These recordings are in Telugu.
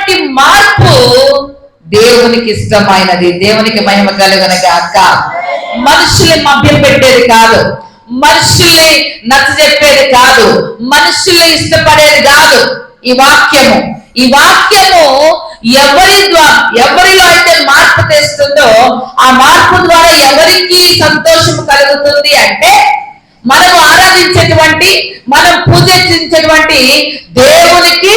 ఇటువంటి మార్పు దేవునికి ఇష్టమైనది. దేవునికి మహిమ కలుగునగాక. మనుషుల్ని మభ్యం పెట్టేది కాదు, మనుషుల్ని నచ్చజెప్పేది కాదు, మనుషుల్ని ఇష్టపడేది కాదు ఈ వాక్యము. ఈ వాక్యము ఎవరిలో అయితే మార్పు తెస్తుందో ఆ మార్పు ద్వారా ఎవరికి సంతోషం కలుగుతుంది అంటే మనము ఆరాధించేటువంటి, మనం పూజించేటువంటి దేవునికి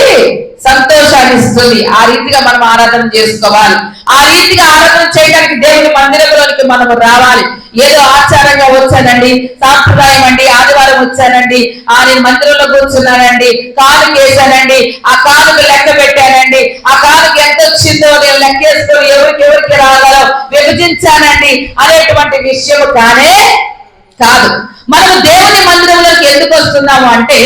సంతోషాన్ని ఇస్తుంది. ఆ రీతిగా మనం ఆరాధన చేసుకోవాలి. ఆ రీతిగా ఆరాధన చేయడానికి దేవుని మందిరంలోనికి మనము రావాలి. ఏదో ఆచారంగా వచ్చానండి, సాంప్రదాయం అండి, ఆదివారం వచ్చానండి, నేను మందిరంలో కూర్చున్నానండి, కాలుకి వేసానండి, ఆ కాలుకి లెక్క పెట్టానండి, ఆ కాలుకి ఎంత వచ్చిందో నేను లెక్కేసుకొని ఎవరికి రాగలో విభజించానండి అనేటువంటి విషయం కానే కాదు. మనం దేవుని మందిరంలోకి ఎందుకు వస్తున్నాము అంటే,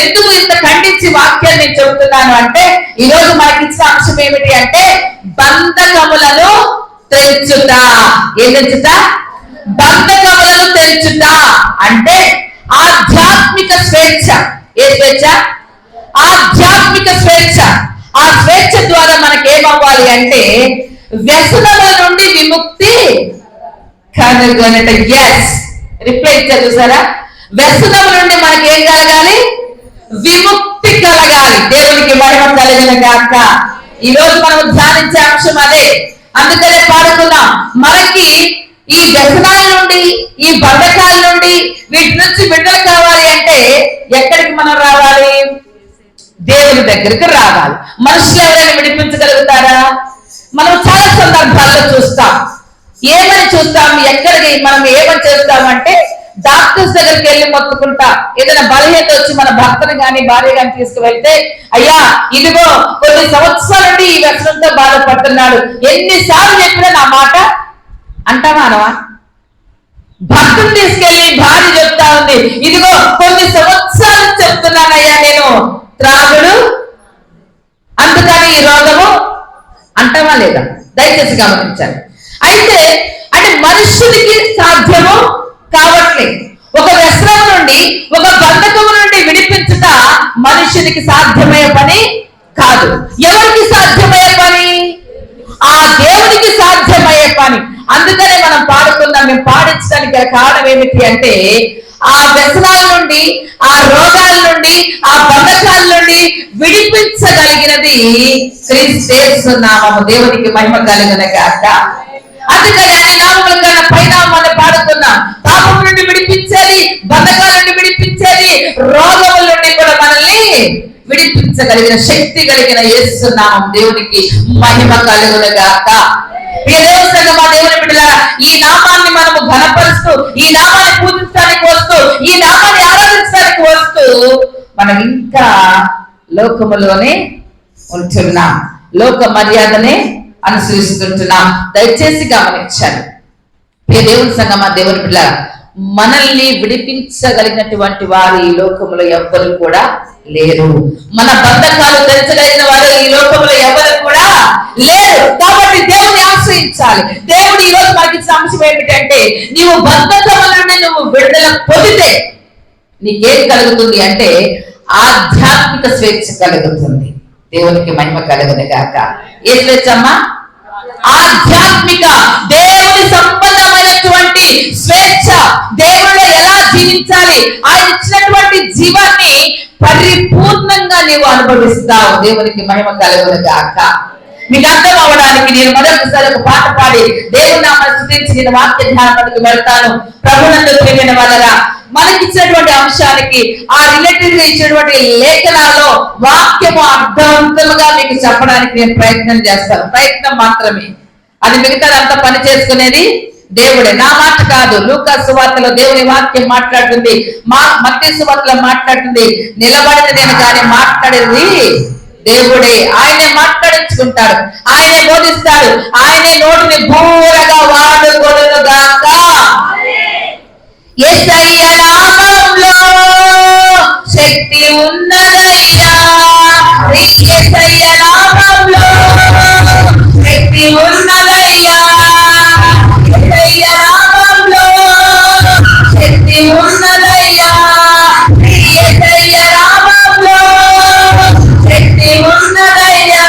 ఎందుకు ఇంత ఖండించి వాక్యాన్ని నేను చెబుతున్నాను అంటే, ఈ రోజు మనకి ఇచ్చిన అంశం ఏమిటి అంటే బంధకములను తెంచుట. ఏం తెంచుట? బంధకములను తెంచుట అంటే ఆధ్యాత్మిక స్వేచ్ఛ. ఏ స్వేచ్ఛ? ఆధ్యాత్మిక స్వేచ్ఛ. ఆ స్వేచ్ఛ ద్వారా మనకి ఏమవ్వాలి అంటే వ్యసనముల నుండి విముక్తి కలుగునట. ఎస్, రిప్లై ఇచ్చారు చూసారా? వ్యసనం నుండి మనకి ఏం కలగాలి? విముక్తి కలగాలి. దేవునికి మహిమ కలుగునగాక. ఈ రోజు మనం ధ్యానించే అంశం అదే. అందుకనే పాడుకున్నాం, మనకి ఈ వ్యసనాల నుండి, ఈ బంధకాల నుండి, వీటి నుంచి విడుదల కావాలి అంటే ఎక్కడికి మనం రావాలి? దేవుని దగ్గరికి రావాలి. మనుషులు ఎవరైనా విడిపించగలుగుతారా? మనం చాలా సందర్భాల్లో చూస్తాం. ఏమని చూస్తాం? ఎక్కడికి మనం ఏమని చేస్తామంటే డాక్టర్స్ దగ్గరికి వెళ్ళి మొత్తుకుంటా. ఏదైనా బలహీనత వచ్చి మన భర్తను కానీ భార్య కానీ తీసుకువెళ్తే, అయ్యా ఇదిగో కొన్ని సంవత్సరాల నుండి ఈ వ్యసనంతో బాధపడుతున్నాడు, ఎన్నిసార్లు చెప్పినా నా మాట అంటావా అనవా? భర్తను తీసుకెళ్లి భార్య చెప్తా ఉంది, ఇదిగో కొన్ని సంవత్సరాలు చెప్తున్నానయ్యా నేను త్రాగుడు, అందుకని ఈ రోగము అంటావా లేదా? దయచేసి గమనించాలి. అయితే అంటే మనుషునికి సాధ్యము కావట్లేదు. ఒక వ్యసనం నుండి, ఒక బంధకము నుండి విడిపించుట మనుషునికి సాధ్యమయ్యే పని కాదు. ఎవరికి సాధ్యమయ్యే పని? ఆ దేవునికి సాధ్యమయ్యే పని. అందుకనే మనం పాడుకున్నాం. మేము పాడించడానికి కారణం ఏమిటి అంటే ఆ వ్యసనాల నుండి, ఆ రోగాల నుండి, ఆ బంధకాల నుండి విడిపించగలిగినది క్రీస్తు యేసు నామము. దేవునికి మహిమ కలుగునగాక. అందుకని ఆయన నామముల కన్నా పైనామాన్ని పాడుతున్నాం. పాపం నుండి విడిపించేది, బంధకాల నుండి విడిపించేది, రోగముల నుండి కూడా మనల్ని విడిపించగలిగిన శక్తి కలిగిన యేసు నామం. దేవునికి మహిమ కలుగునగాక. మా దేవుని బిడ్డలారా, ఈ నామాన్ని మనము ఘనపరుస్తూ, ఈ నామాన్ని పూజించడానికి వస్తూ, ఈ నామాన్ని ఆరాధించడానికి వస్తూ మనం ఇంకా లోకములోనే ఉంటున్నాం, లోక మర్యాదనే అనుసరిస్తుంటున్నాం. దయచేసి గమనించాలి. దేవుని సంగమా, దేవుని బిడ్డలారా, మనల్ని విడిపించగలిగినటువంటి వారు ఈ లోకంలో ఎవ్వరు కూడా లేరు. మన బంధకాలు తెరచగలిగిన వారు ఈ లోకంలో ఎవరు కూడా లేరు. కాబట్టి దేవుని ఆశ్రయించాలి. దేవుడు ఈ రోజు మనకి ఇచ్చిన అంశం ఏమిటంటే, నీవు బంధకముల నుండి నువ్వు విడుదల పొందితే నీకేం కలుగుతుంది అంటే ఆధ్యాత్మిక స్వేచ్ఛ కలుగుతుంది. దేవునికి మహిమ కలుగునుగాక. ఏ స్వేచ్ఛ అమ్మా? ఆధ్యాత్మిక, దేవుని సంబంధమైనటువంటి స్వేచ్ఛ. దేవుడిలో ఎలా జీవించాలి, ఆయన ఇచ్చినటువంటి జీవాన్ని పరిపూర్ణంగా నీవు అనుభవిస్తావు. దేవునికి మహిమ కలుగునుగాక. మీకు అర్థం అవ్వడానికి నేను మరొకసారి ఒక పాట పాడి దేవుని నామాన్ని స్తుతించి నేను వాక్య ధ్యానానికి వెళ్తాను. ప్రభునందు ప్రియమైన వాళ్ళరా, మనకిచ్చినటువంటి అంశానికి ఆ రిలేటెడ్ గా ఇచ్చినటువంటి లేఖనాల్లో వాక్యము అర్థవంతంగా మీకు చెప్పడానికి నేను ప్రయత్నం చేస్తాను. ప్రయత్నం మాత్రమే, అది మిగతాదంతా పని చేసుకునేది దేవుడే, నా మాట కాదు. లూకా సువార్తలో దేవుని వాక్యం మాట్లాడుతుంది, మత్తయి సువార్తలో మాట్లాడుతుంది. నిలబడిన నేను కానీ మాట్లాడేది దేవుడే. ఆయనే మాట్లాడించుకుంటాడు, ఆయనే బోధిస్తాడు, ఆయనే నోటిని బూరగా వాడుకొనుగాక. యేసయ్య నామములో శక్తి ఉన్నదయ్యా, యేసయ్య నామములో శక్తి ఉన్నదయ్యా, యేసయ్య నామములో శక్తి ఉన్నదయ్యా, యేసయ్య నామములో శక్తి ఉన్నదయ్యా.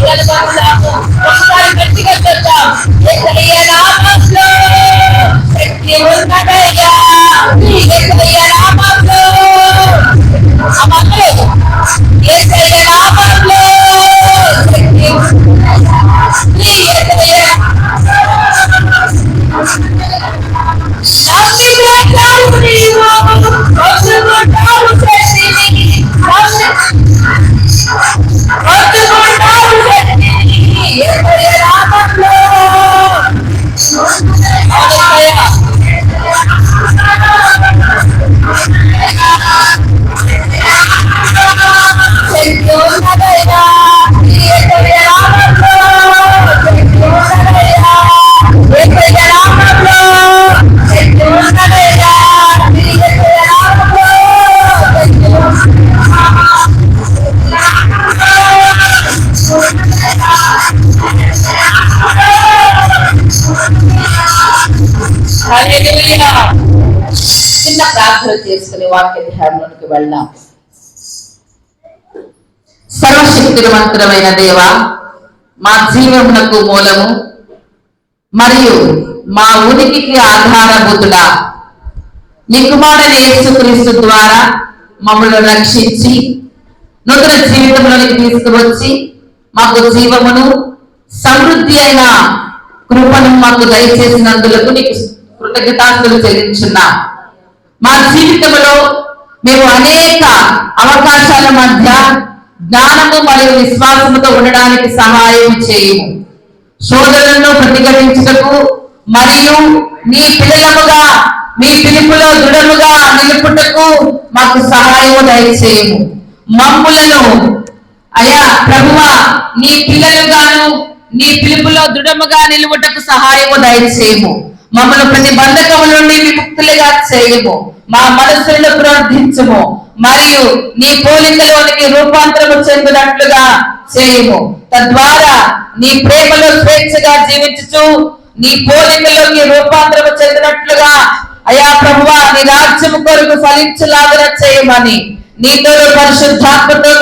కనబడతాము. ఒకసారి గట్టిగా చెప్తాం, యేసయ్య నామములో శక్తి ఉన్నదయ్యా, యేసయ్య నామములో. అమ్మలేదు, యేసయ్య నామములో శక్తి ఉన్నది. యేసయ్య నమ్మితే చాలు నీవు పొందుకుంటావు శక్తిని, పొందుకుంటావు శక్తిని. యేసయ్య నామములో శక్తి ఉన్నదయ్యా, యేసయ్య నామములో శక్తి ఉన్నదయ్యా, యేసయ్య నామములో శక్తి ఉన్నదయ్యా, యేసయ్య నామములో శక్తి హల్లెలూయా. చిన్న ప్రార్థన చేసుకుని వాక్య ధ్యానంలోకి వెళ్దాం. సర్వశక్తివంతుడమైన దేవ, మా జీవమునకు మూలము మరియు మా ఉనికికి ఆధారభూతుడా, నీ కుమారుడైన యేసుక్రీస్తు ద్వారా మమ్మల్ని రక్షించి నూతన జీవితంలోనికి తీసుకువచ్చి మాకు జీవమును సమృద్ధి అయిన కృపను మాకు దయచేసినందులకు నీకు కృతజ్ఞతాస్తులు చెల్లించున్నా. మా జీవితంలో మేము అనేక అవకాశాల మధ్య జ్ఞానము మరియు విశ్వాసముతో ఉండడానికి సహాయం చేయము. శోధనలను ప్రతిఘటించుటకు మరియు నీ పిల్లలముగా మీ పిలుపులో దృఢముగా నిలుపుటకు మాకు సహాయము దయచేయము. మమ్ములను అయా ప్రభువా నీ పిల్లలుగాను నీ పిలుపులో దృఢముగా నిలువుటకు సహాయము దయచేయము. మమ్మల్ని ప్రతి బంధకము నుండి విముక్తులుగా చేయము. మా మనస్సులను ప్రార్థించము మరియు నీ పోలికలోనికి రూపాంతరము చెందినట్లుగా చేయము. తద్వారా నీ ప్రేమలో స్వేచ్ఛగా జీవించుచు నీ పోలికలోకి రూపాంతరము చెందినట్లుగా అయా ప్రభువా నీ రాజ్యము కొరకు ఫలించలాగా చేయమని నీతో పరిశుద్ధాత్మతో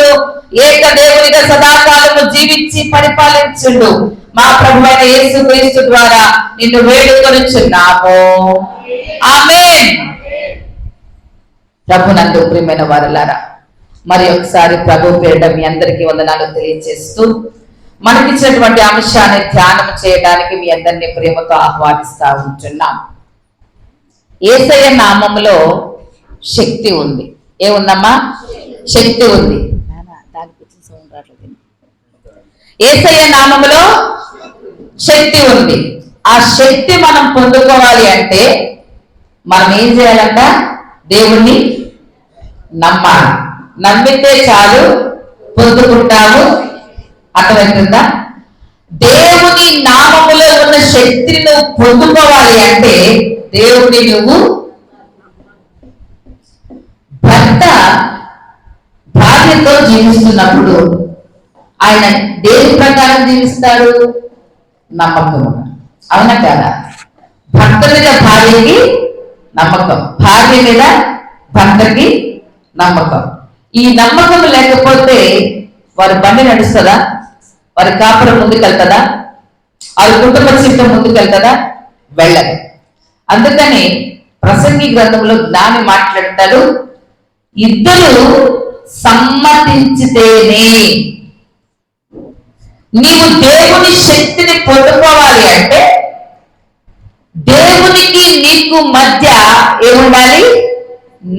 ఏక దేవునిగా సదాకాలము జీవించి పరిపాలించుండు మా ప్రభువైన యేసుక్రీస్తు ద్వారా నిన్ను వేడుకొనుచున్నాము. ఆమేన్. ప్రభునందు ప్రియమైన వారలారా, మరి ఒకసారి ప్రభు పేరిట మీ అందరికీ వందనాలు తెలియజేస్తూ మనకిచ్చినటువంటి అంశాన్ని ధ్యానం చేయడానికి మీ అందరినీ ప్రేమతో ఆహ్వానిస్తా ఉంటున్నాం. యేసయ్య నామములో శక్తి ఉంది. ఏముందమ్మా? శక్తి ఉంది. యేసయ్య నామములో శక్తి ఉంది. ఆ శక్తి మనం పొందుకోవాలి అంటే మనం ఏం చేయాలంట? దేవుణ్ణి నమ్మాలి. నమ్మితే చాలు పొందుకుంటాము. అర్థమవుతుందా? దేవుని నామములో ఉన్న శక్తిని నువ్వు పొందుకోవాలి అంటే దేవుని నువ్వు భర్త భార్యతో జీవిస్తున్నప్పుడు ఆయన దేని ప్రకారం జీవిస్తాడు? నమ్మకం. అవునా కదా? భర్త మీద భార్యకి నమ్మకం, భార్య మీద భర్తకి నమ్మకం. ఈ నమ్మకం లేకపోతే వారి బండి నడుస్తుందా? వారి కాపురం ముందుకెళ్తుందా? వారి కుటుంబ జీవితం ముందుకెళ్తుందా? వెళ్ళదు. అందుకని ప్రసంగి గ్రంథంలో జ్ఞాని మాట్లాడతాడు, ఇద్దరు సమ్మతించితేనే. నీవు దేవుని శక్తిని పొందుకోవాలి అంటే దేవునికి నీకు మధ్య ఏముండాలి?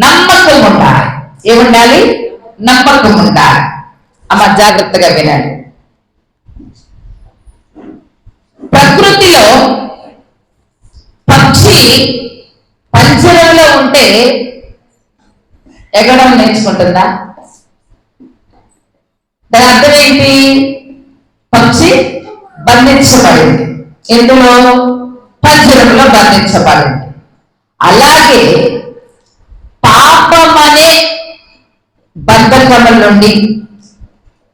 నమ్మకం ఉండాలి. ఏముండాలి? నమ్మకం ఉండాలి. అమ్మ జాగ్రత్తగా వినండి. ప్రకృతిలో పక్షి పంజరంలో ఉంటే ఎగడం నేర్చుకుంటుందా? దాని అర్థం ఏంటి? పక్షి బంధించబడింది. ఎందులో? పంజరంలో బంధించబడింది. అలాగే పాపమనే బంధకముల నుండి,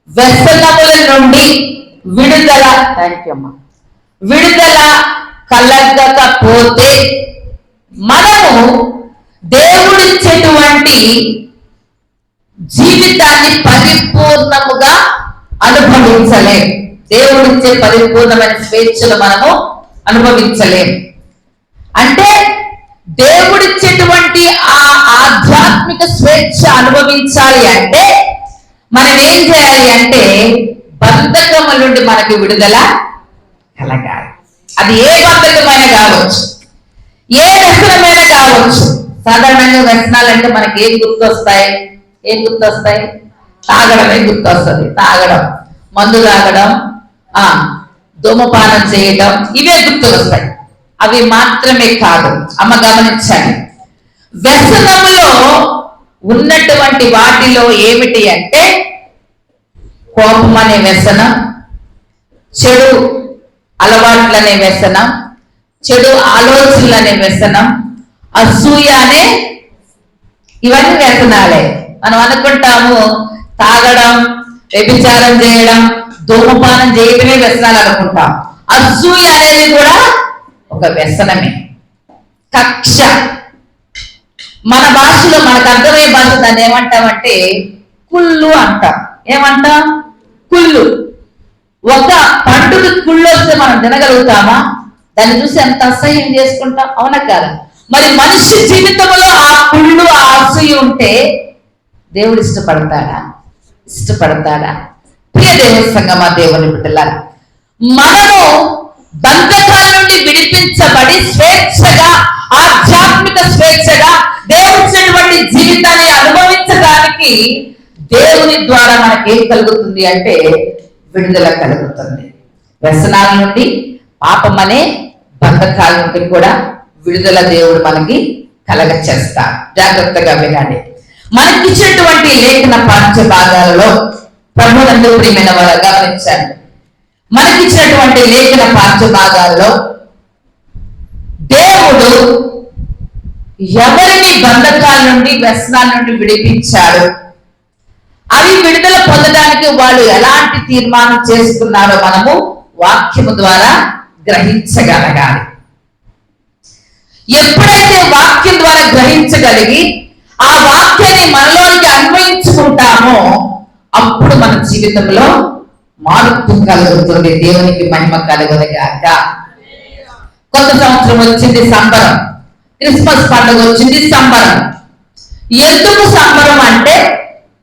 వ్యసనముల నుండి విడుదల విడుదల కలగకపోతే మనము దేవుడిచ్చేటువంటి జీవితాన్ని పరిపూర్ణముగా అనుభవించలేం. దేవుడిచ్చే పరిపూర్ణమైన స్వేచ్ఛను మనము అనుభవించలేం. అంటే దేవుడిచ్చేటువంటి ఆ ఆధ్యాత్మిక స్వేచ్ఛ అనుభవించాలి అంటే మనం ఏం చేయాలి అంటే బంధకముల నుండి మనకి విడుదల కలగాలి. అది ఏ బంధకమైనా కావచ్చు, ఏ వ్యసనమైనా కావచ్చు. సాధారణంగా వ్యసనాలంటే మనకి ఏం గుర్తొస్తాయి? తాగడమే గుర్తొస్తుంది. తాగడం, మందు తాగడం, ధూమపానం చేయడం, ఇవే గుర్తు వస్తాయి. అవి మాత్రమే కాదు, అమ్మ గమనించండి. వ్యసనములో ఉన్నటువంటి వాటిలో ఏమిటి అంటే కోపం అనే వ్యసనం, చెడు అలవాట్లనే వ్యసనం, చెడు ఆలోచనలు అనే వ్యసనం, అసూయ అనే, ఇవన్నీ వ్యసనాలే. మనం అనుకుంటాము తాగడం, వ్యభిచారం చేయడం, ధూమపానం చేయడమే వ్యసనాలు అనుకుంటాం. అసూయ అనేది కూడా ఒక వ్యసనమే. కక్ష, మన భాషలో మనకు అర్థమయ్యే భాష దాన్ని ఏమంటామంటే కుళ్ళు అంటాం. ఏమంటాం? కుళ్ళు. ఒక పండుగ కుళ్ళు వస్తే మనం తినగలుగుతామా? దాన్ని చూసి ఎంత అసహ్యం చేసుకుంటాం, అవునా కాదా? మరి మనిషి జీవితంలో ఆ కుళ్ళు, ఆ అసూయ ఉంటే దేవుడు ఇష్టపడతాడా? ప్రియ దేవుని సంగమా, దేవుని బిడ్డలారా, మనము బంధకాల నుండి విడిపించబడి స్వేచ్ఛగా, ఆధ్యాత్మిక స్వేచ్ఛగా దేవుడిచ్చినటువంటి జీవితాన్ని అనుభవించడానికి దేవుని ద్వారా మనకి ఏం కలుగుతుంది అంటే విడుదల కలుగుతుంది. వ్యసనాల నుండి, పాపం అనే బంధకాల నుండి కూడా విడుదల దేవుడు మనకి కలగచేస్తాడు. జాగ్రత్తగా వినండి. మనకిచ్చినటువంటి లేఖన పాఠ్య భాగాలలో ప్రభునందు ప్రియమైన వారు గమనించండి. మనకిచ్చినటువంటి లేఖన పాఠ్య భాగాల్లో దేవుడు ఎవరిని బంధకాల నుండి, వ్యసనాల నుండి విడిపించాడు, అవి విడుదల పొందడానికి వాళ్ళు ఎలాంటి తీర్మానం చేసుకున్నారో మనము వాక్యము ద్వారా గ్రహించగలగాలి. ఎప్పుడైతే వాక్యం ద్వారా గ్రహించగలిగి ఆ వాక్యాన్ని మనలోనికి అన్వయించుకుంటామో అప్పుడు మన జీవితంలో మార్పు కలుగుతుంది. దేవునికి మహిమ కలుగునుగాక. కొత్త సంవత్సరం వచ్చింది, సంబరం. క్రిస్మస్ పండుగ వచ్చింది, సంబరం. ఎందుకు సంబరం అంటే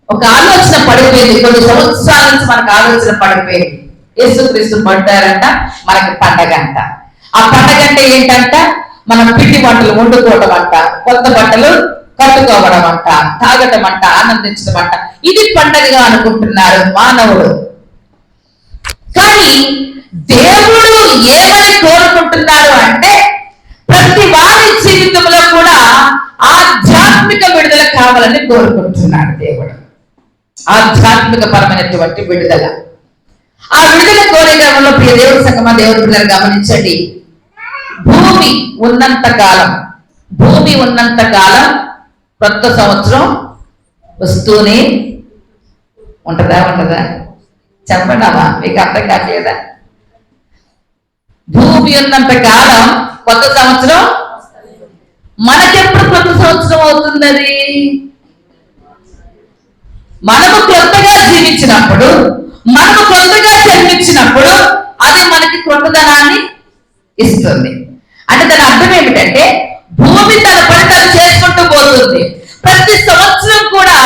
ఒక ఆలోచన పడిపోయింది. కొన్ని సంవత్సరాల నుంచి మనకు ఆలోచన పడిపోయింది. యేసుక్రీస్తు పడ్డారంట, మనకి పండగ అంట. ఆ పండగ అంటే ఏంటంట? మనం పిండి వంటలు వండుకోవడం అంట, కొత్త బట్టలు కట్టుకోవడం అంట, తాగటం అంట, ఆనందించడం అంట. ఇది పండగగా అనుకుంటున్నారు మానవుడు. కానీ దేవుడు ఏమని కోరుకుంటున్నారు అంటే ప్రతి వారి జీవితంలో కూడా ఆధ్యాత్మిక విడుదల కావాలని కోరుకుంటున్నాడు దేవుడు. ఆధ్యాత్మిక పరమైనటువంటి విడుదల. ఆ విడుదల కోరే క్రమంలో ప్రియ దేవుడి సంగమా, దేవుడి పిల్లలు గమనించండి. భూమి ఉన్నంత కాలం కొత్త సంవత్సరం వస్తూనే ఉంటదా? చెప్పండి అమ్మా, మీకు అర్థం కావట్లేదా? భూమి ఉన్నంత కాలం కొత్త సంవత్సరం. మనకెప్పుడు కొత్త సంవత్సరం అవుతుంది? అది మనము కొత్తగా జీవించినప్పుడు, మనము కొత్తగా జన్మించినప్పుడు అది మనకి కొత్తదనాన్ని ఇస్తుంది. అంటే దాని అర్థం ఏమిటంటే భూమి తన పని తను చేసుకుంటూ పోతుంది. ప్రతి సంవత్సరం కూడా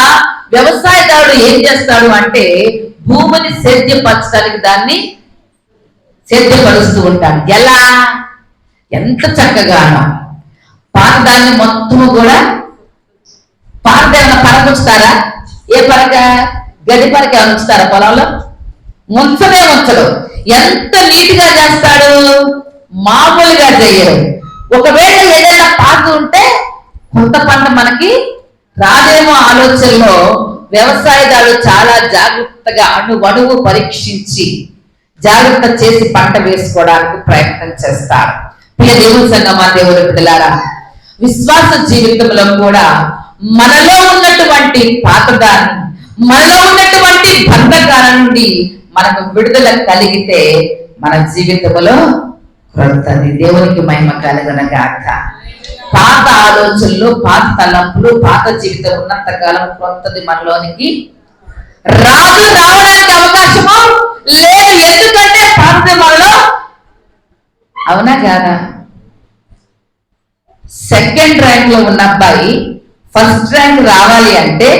వ్యవసాయదారుడు ఏం చేస్తాడు అంటే భూమిని సేద్యపరచడానికి దాన్ని సేద్యపరుస్తూ ఉంటాడు. ఎలా? ఎంత చక్కగానో. పాతదాన్ని మొత్తము కూడా, పాతదేమన్నా పరగుంచుతారా? ఏ పరక? గడ్డి పరక ఉంచుతారా పొలంలో? ఉంచడు. ఎంత నీట్గా చేస్తాడు, మామూలుగా చేయరు. ఒకవేళ ఏదైనా పాత ఉంటే కొత్త పంట మనకి రాదేమో ఆలోచనలో వ్యవసాయదారుడు చాలా జాగ్రత్తగా అణువణువు పరీక్షించి జాగ్రత్త చేసి పంట వేసుకోవడానికి ప్రయత్నం చేస్తారు. ప్రియ దేవుని సంగమా, దేవుని బిడ్డలారా, విశ్వాస జీవితంలో కూడా మనలో ఉన్నటువంటి పాతదాన్ని, మనలో ఉన్నటువంటి బంధకాల నుండి మనకు విడుదల కలిగితే మన జీవితంలో క్రొత్తది. దేవునికి మహిమ కలుగునుగాక. పాత ఆలోచనలు, పాత తలంపులు, పాత జీవితం ఉన్నంత కాలం క్రొత్తది మనలోనికి రావడానికి అవకాశము లేదు. ఎందుకంటే కాదా? సెకండ్ ర్యాంక్ లో ఉన్న అబ్బాయి ఫస్ట్ ర్యాంక్ రావాలి అంటే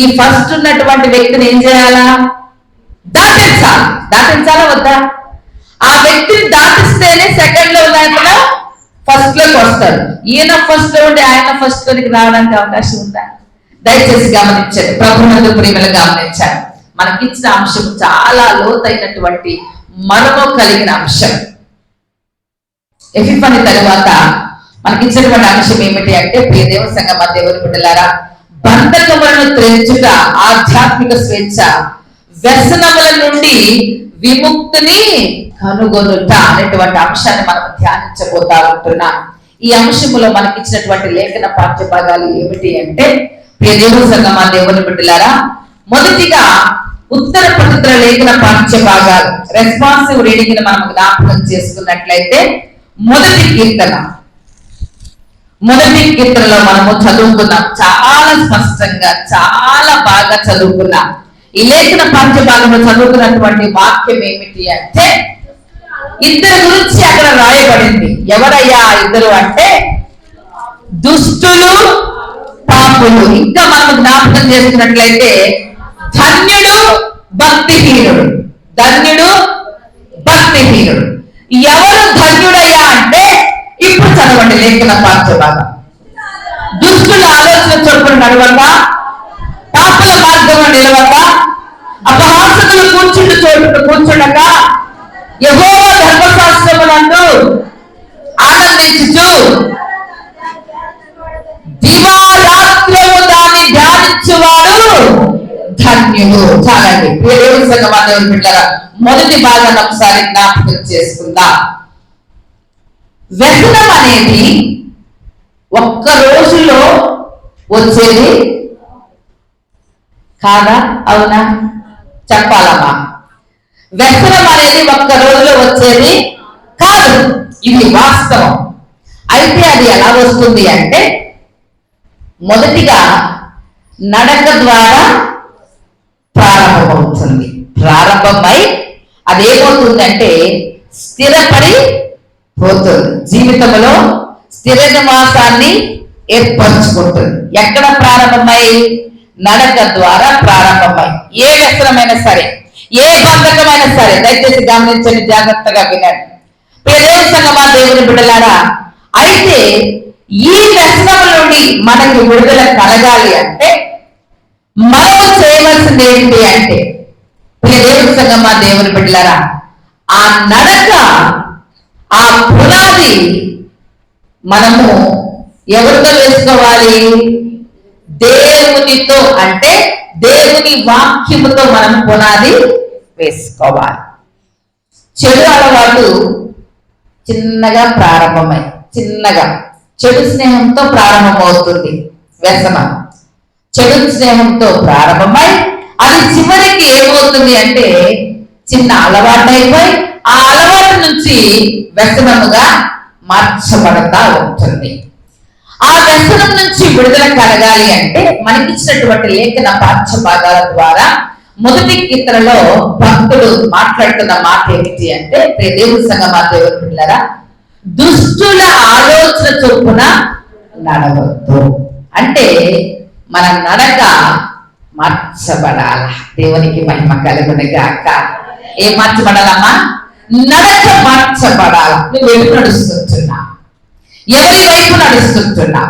ఈ ఫస్ట్ ఉన్నటువంటి వ్యక్తిని ఏం చేయాలా? దాటించాలా వద్దా? ఆ వ్యక్తిని దాటిస్తేనే సెకండ్ లో ఉన్న అతను ఫస్ట్ లోకి వస్తాడు. ఈయన ఫస్ట్ లో ఉండి ఆయన ఫస్ట్ లోకి రావడానికి అవకాశం ఉందా? దయచేసి గమనించండి, ప్రభునందు ప్రేమలు గమనించాలి. మనకిచ్చిన అంశం చాలా లోతైనటువంటి మర్మం కలిగిన అంశం. ఎఫిఫనీ తరువాత మనకిచ్చినటువంటి అంశం ఏమిటి అంటే, ప్రియ దేవుని సంగమ దేవుని బిడ్డలారా, బంధకములను త్రెంచుట, ఆధ్యాత్మిక స్వేచ్ఛ, వ్యసనముల నుండి విముక్తిని కనుగొనుట అనేటువంటి అంశాన్ని మనం ధ్యానించబోతా ఉంటున్నాం. ఈ అంశములో మనకిచ్చినటువంటి లేఖన పాఠ్య భాగాలు ఏమిటి అంటే, ప్రియ దేవుని సంగమ దేవుని బిడ్డలారా, మొదటిగా ఉత్తర పవిత్ర లేఖన పాఠ్య భాగాలు రెస్పాన్సివ్ రీడింగ్ మనం జ్ఞాపకం చేసుకున్నట్లయితే, మొదటి కీర్తనలో మనము చదువుకున్నాం. చాలా స్పష్టంగా, చాలా బాగా చదువుకున్నాం. ఈ లేఖన పాఠ్య భాగంలో చదువుకున్నటువంటి వాక్యం ఏమిటి అంటే, ఇద్దరు గురించి అక్కడ రాయబడింది. ఎవరయ్యా ఇద్దరు అంటే, దుష్టులు పాపులు. ఇంకా మనం జ్ఞాపకం చేసుకున్నట్లయితే, ధన్యుడు భక్తిహీనుడు. ధన్యుడు భక్తిహీనుడు. ఎవరు ధన్యుడయ్యా అంటే, ఇప్పుడు చదవండి లేఖన పాఠ్య భాగం. దుష్టుల ఆలోచన చొప్పున నడవక, పాపుల మార్గంలో నిలవక, అపహాసకులు కూర్చుండు చోటు కూర్చుండక, యెహోవా ధర్మశాస్త్రమునందు ఆనందించుచు దివారాత్రము దాన్ని ధ్యానించువాడు ధన్యుడు. చాలండి. దేవుని సంగమ దేవుని బిడ్డలారా, మొదటి భాగాన్ని ఒకసారి జ్ఞాపకం చేసుకుందాం. వ్యసనం అనేది ఒక్క రోజులో వచ్చేది కాదా? అవునా? చెప్పాలమ్మా. వ్యసనం అనేది ఒక్క రోజులో వచ్చేది కాదు. ఇది వాస్తవం. అయితే అది ఎలా వస్తుంది అంటే, మొదటిగా నడక ద్వారా ప్రారంభమవుతుంది. ప్రారంభమై అదేమవుతుందంటే స్థిరపడి పోతుంది. జీవితంలో స్థిర నివాసాన్ని ఏర్పరచుకుంటుంది. ఎక్కడ ప్రారంభమై? నడక ద్వారా ప్రారంభమై. ఏ వ్యసనమైనా సరే, ఏ బంధకమైనా సరే, దయచేసి గమనించండి, జాగ్రత్తగా వినండి. దేవుని సంగమా దేవుని బిడ్డలారా, అయితే ఈ వ్యసనం నుండి మనకి విడుదల కలగాలి అంటే మనం చేయవలసింది ఏంటి అంటే, దేవుని సంగమా దేవుని బిడ్డలారా, ఆ నడక, ఆ పునాది మనము ఎవరితో వేసుకోవాలి? దేవునితో, అంటే దేవుని వాక్యముతో మనం పునాది వేసుకోవాలి. చెడు అలవాటు చిన్నగా ప్రారంభమై, చిన్నగా చెడు స్నేహంతో ప్రారంభమవుతుంది. వ్యసనం చెడు స్నేహంతో ప్రారంభమై అది చివరికి ఏమవుతుంది అంటే చిన్న అలవాటు అయిపోయి ఆ అలవాటు నుంచి వ్యసనముగా మార్చబడతా ఉంటుంది. ఆ వ్యసనం నుంచి విడుదల కలగాలి అంటే మనకిచ్చినటువంటి లేఖన పాఠ్య భాగాల ద్వారా మొదటి కీర్తనలో భక్తుడు మాట్లాడుతున్న మాట ఏమిటి అంటే, దేవుని సంగమా దేవుని బిడ్డలారా, దుష్టుల ఆలోచన చొప్పున నడవద్దు. అంటే మన నడక మార్చబడాల. దేవునికి మహిమ కలుగునుగాక. ఏం మార్చబడాలమ్మా? నడక మార్చబడాల. నువ్వు ఎటు నడుస్తుంటున్నా? ఎవరి వైపు నడుస్తుంటున్నా?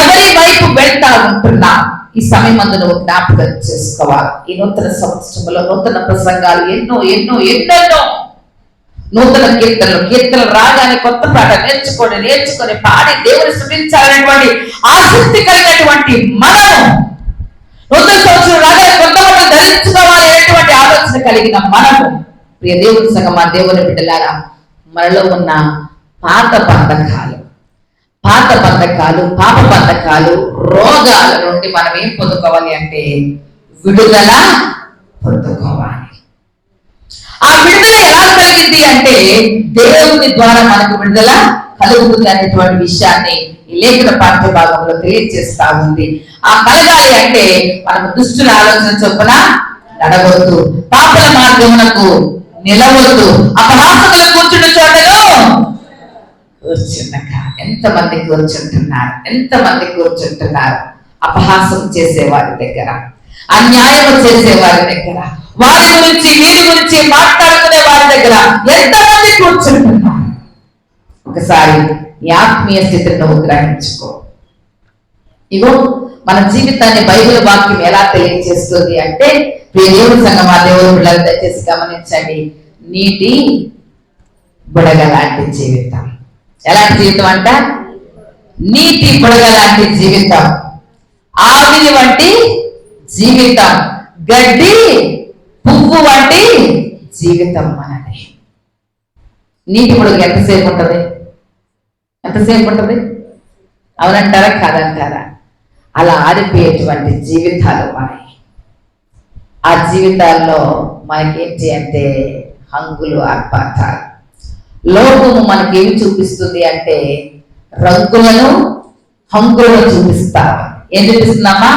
ఎవరి వైపు వెళ్తా ఉంటున్నా? ఈ సమయం అందు నువ్వు జ్ఞాపకం చేసుకోవాలి. ఈ నూతన సంవత్సరంలో నూతన ప్రసంగాలు ఎన్నో ఎన్నో ఎన్నెన్నో నూతన కీర్తనలు రాగానే కొత్త పాట నేర్చుకొని పాడి దేవుని స్తుతించాలనేటువంటి ఆసక్తి కలిగినటువంటి మనము, నూతన సంవత్సరం రాగానే కొత్త పాట ధరించుకోవాలి అనేటువంటి ఆలోచన కలిగిన మనము, ప్రియ దేవుని సంగమా దేవుని బిడ్డలారా, మనలో ఉన్న పాత బంధకాలు, పాప బంధకాలు, రోగాల నుండి మనం ఏం పొందుకోవాలి అంటే విడుదల పొందుకోవాలి. ఆ విడుదల ఎలా కలిగింది అంటే దేవుని ద్వారా మనకు విడుదల కలుగుతుంది అనేటువంటి విషయాన్ని ఈ లేఖన పాఠ్య భాగంలో తెలియజేస్తా ఉంది. ఆ కలగాలి అంటే మనకు దుష్టుల ఆలోచన చొప్పున నడవద్దు, పాపల మార్గమునకు నిలవద్దు, అపహాసకులు కూర్చున్న చోటలో కూర్చుండక. ఎంతమంది కూర్చుంటున్నారు, ఎంతమంది కూర్చుంటున్నారు? అపహాసం చేసే వారి దగ్గర, అన్యాయం చేసే వారి దగ్గర, వారి గురించి వీరి గురించి మాట్లాడుకునే వారి దగ్గర ఎంతమంది కూర్చుంటున్నారు? ఒకసారి నీ ఆత్మీయ స్థితిని నువ్వు గ్రహించుకో. ఇగో మన జీవితాన్ని బైబిల్ వాక్యం ఎలా తెలియజేస్తుంది అంటే, దేవుని సంఘం, ఆ దేవుని పిల్లలు దయచేసి గమనించండి. నీటి బుడగ లాంటి జీవితం. ఎలాంటి జీవితం అంట? నీటి బుడగ లాంటి జీవితం, ఆవిరి వంటి జీవితం, గడ్డి పువ్వు వంటి జీవితం మనది. నీటి బుడగ ఎంతసేపు ఉంటుంది? ఎంతసేపు ఉంటుంది? అవునంటారా కాదంటారా? అలా ఆరిపోయేటువంటి జీవితాలు మనవి. ఆ జీవితాల్లో మనకేంటి అంటే హంగులు, ఆర్పాటాలు. లోకము మనకేమి చూపిస్తుంది అంటే రంగులను, హంగులను చూపిస్తా. ఏం చూపిస్తున్నామా?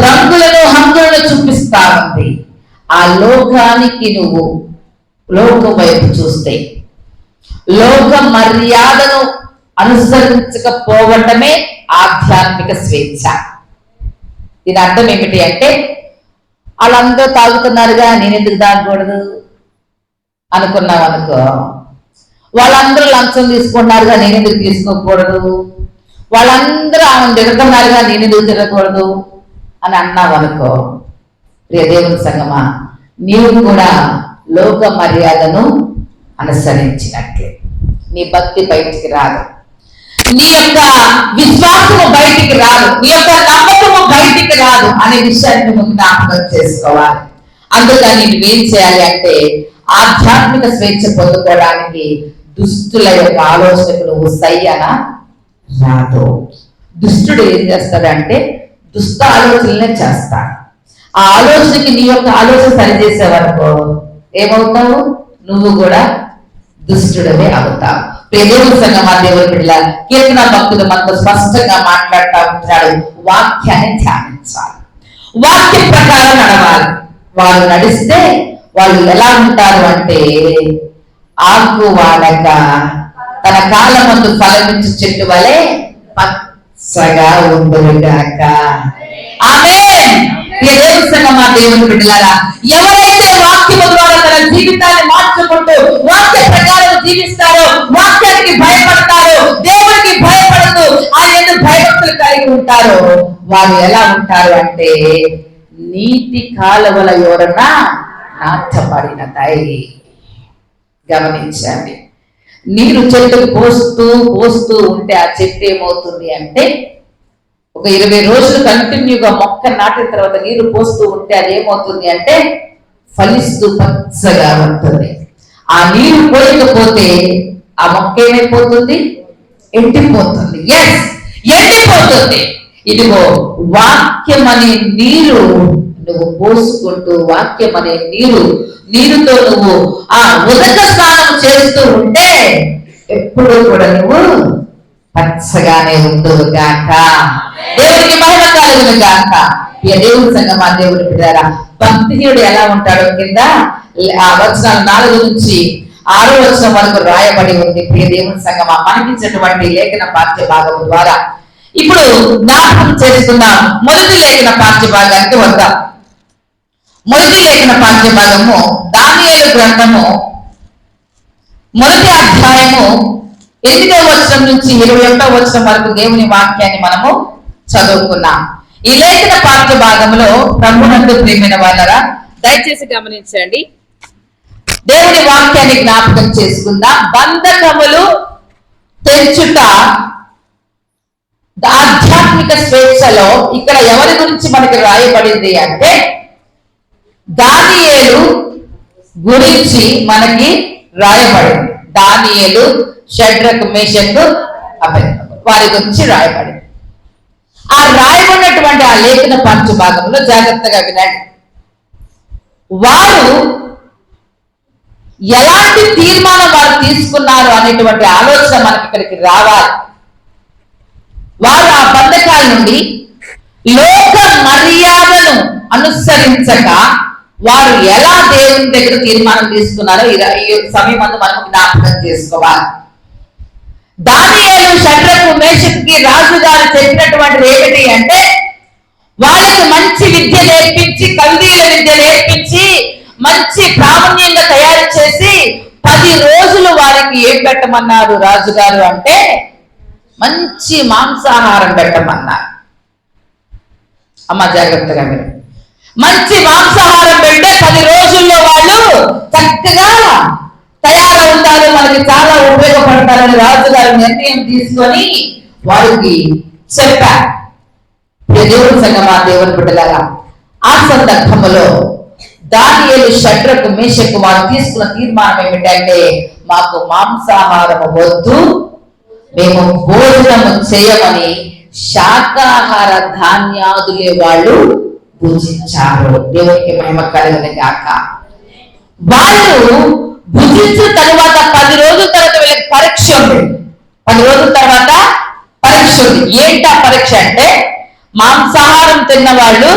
రంగులను, హంగులను చూపిస్తా ఉంది. ఆ లోకానికి నువ్వు లోకం వైపు చూస్తే, లోక మర్యాదను అనుసరించకపోవటమే ఆధ్యాత్మిక స్వేచ్ఛ. దీని అర్థం ఏమిటి అంటే, వాళ్ళందరూ తాగుతున్నారుగా నేను ఎందుకు తాగకూడదు అనుకున్నావు అనుకో, వాళ్ళందరూ లంచం తీసుకున్నారుగా నేను ఎందుకు తీసుకోకూడదు, వాళ్ళందరూ ఆమెను తిరుగుతున్నారుగా నేను ఎందుకు తిరగకూడదు అని అన్నావు అనుకో, ప్రియ దేవుని సంగమా, నీవు కూడా లోక మర్యాదను అనుసరించినట్లే. నీ భక్తి బయటికి రాదు, నీ యొక్క విశ్వాసము బయటికి రాదు, నీ యొక్క నమ్మకము బయటికి రాదు అనే విషయాన్ని నువ్వు జ్ఞాపకం చేసుకోవాలి. అందుకని నువ్వేం చేయాలి అంటే, ఆధ్యాత్మిక స్వేచ్ఛ పొందుకోవడానికి దుష్టుల యొక్క ఆలోచనకు నువ్వు సయ్యనా రాదు. దుష్టుడు ఏం చేస్తాడంటే దుష్ట ఆలోచనలే చేస్తాడు. ఆ ఆలోచనకి నీ యొక్క ఆలోచన సరిచేసేవనుకో ఏమవుతావు? నువ్వు కూడా దుష్టుడవే అవుతావు. దేవుని సంఘం, ఆ దేవుని బిడ్డల కీర్తన భక్తులు మనతో స్పష్టంగా మాట్లాడుతూ ఉంటున్నాడు. వాక్యాన్ని ధ్యానించాలి, వాక్యం ప్రకారం నడవాలి. వాళ్ళు నడిస్తే వాళ్ళు ఎలా ఉంటారు అంటే, ఆకు వాడక తన కాలం ముందు ఫలమించు చెట్టు వలె పచ్చగా ఉండుగాక. ఆమేన్. దేవుని సంఘం, ఆ దేవుని బిడ్డలారా, ఎవరైతే వాక్యము ద్వారా తన జీవితాన్ని మార్చుకుంటూ వాక్య ప్రకారం జీవిస్తారో, వాక్యానికి భయపడతారో, దేవునికి భయపడుతూ ఆయన భయభక్తులు కలిగి ఉంటారో, వారు ఎలా ఉంటారు అంటే నీటి కాలువల యోరన నాటబడినదై. గమనించండి, నీరు చెట్టుకు పోస్తూ పోస్తూ ఉంటే ఆ చెట్టు ఏమవుతుంది అంటే, ఒక 20 రోజులు కంటిన్యూగా మొక్క నాటిన తర్వాత నీరు పోస్తూ ఉంటే అది ఏమవుతుంది అంటే ఫలిస్తూ పచ్చగా ఉంటుంది. ఆ నీరు పోయకపోతే ఆ మొక్క ఏమైపోతుంది? ఎండిపోతుంది. ఎండిపోతుంది. ఇదిగో వాక్యం అనే నీరు నువ్వు పోసుకుంటూ, వాక్యం అనే నీరుతో నువ్వు ఆ ఉదక స్నానం చేస్తూ ఉంటే ఎప్పుడు కూడా నువ్వు పచ్చగానే ఉండును గాక. దేవునికి మహిమ కలుగును గాక. దేవుని సంఘం, ఆ దేవుని బిడ్డలారా, భక్తిహీనుడు ఎలా ఉంటాడో కింద ఆ వచనాలు 4 నుంచి 6వ వచనం వరకు రాయబడి ఉంది. ప్రియ దేవుని సంఘమా, మనకిచ్చినటువంటి లేఖన పాఠ్య భాగం ద్వారా ఇప్పుడు జ్ఞాపకం చేసుకున్నాం. మొదటి లేఖన పాఠ్య భాగానికి వద్దాం. మొదటి లేఖన పాఠ్య భాగము దానియేలు గ్రంథము 1వ అధ్యాయము 8వ వచనం నుంచి 21వ వచనం వరకు దేవుని వాక్యాన్ని మనము చదువుకున్నాం. ఈ లేఖన పాఠ్య భాగంలో ప్రభునందు ప్రియమైన వాళ్ళరా దయచేసి గమనించండి. దేవుని వాక్యాన్ని జ్ఞాపకం చేసుకుందాం. బంధకములు తెంచుట ఆధ్యాత్మిక స్వేచ్ఛలో ఇక్కడ ఎవరి గురించి మనకి రాయబడింది అంటే దానియేలు గురించి మనకి రాయబడింది. దానియేలు, షడ్రకు, మేషకు, అబేద్నెగో వారి గురించి రాయబడింది. ఆ రాయబడినటువంటి ఆ లేఖన పంచు భాగంలో జాగ్రత్తగా వినండి. వారు ఎలాంటి తీర్మానం వారు తీసుకున్నారు అనేటువంటి ఆలోచన మనకి ఇక్కడికి రావాలి. వారు ఆ బంధకాల నుండి లోక మర్యాదను అనుసరించక వారు ఎలా దేవుని దగ్గర తీర్మానం తీసుకున్నారో ఈ సమయం అందు మనం జ్ఞాపకం చేసుకోవాలి. దానియేలు, షడ్రకు, మేషకుకి రాజుగారు చెప్పినటువంటిది ఏమిటి అంటే, వాళ్ళకి మంచి విద్య నేర్పించి, కల్దీల విద్య నేర్పించి, మంచి ప్రావీణ్యంగా తయారు చేసి 10 రోజులు వారికి ఏం పెట్టమన్నారు రాజుగారు అంటే, మంచి మాంసాహారం పెట్టమన్నారు. అమ్మ జాగ్రత్తగా మీరు, మంచి మాంసాహారం పెడితే 10 రోజుల్లో వాళ్ళు చక్కగా తయారవుతారు, మనకి చాలా ఉపయోగపడతారని రాజుగారు నిర్ణయం తీసుకొని వారికి చెప్పారు. దేవుని సంగమా, దేవుని బిడ్డలారా, ఆ సందర్భంలో దానియేలు, షడ్రకు, మేషకు వారు తీసుకున్న తీర్మానం ఏమిటంటే, మాకు మాంసాహారము వద్దు, మేము భోజనము చేయమని శాకాహార ధాన్యాదులే వాళ్ళు భుజించారు. దేవునికి మహిమ కలుగును గాక. వాళ్ళు భుజించిన తర్వాత 10 రోజుల తర్వాత వీళ్ళకి పరీక్ష ఉంది. 10 రోజుల తర్వాత పరీక్ష ఉంది. ఏంటా పరీక్ష అంటే, మాంసాహారం తిన్న వాళ్ళు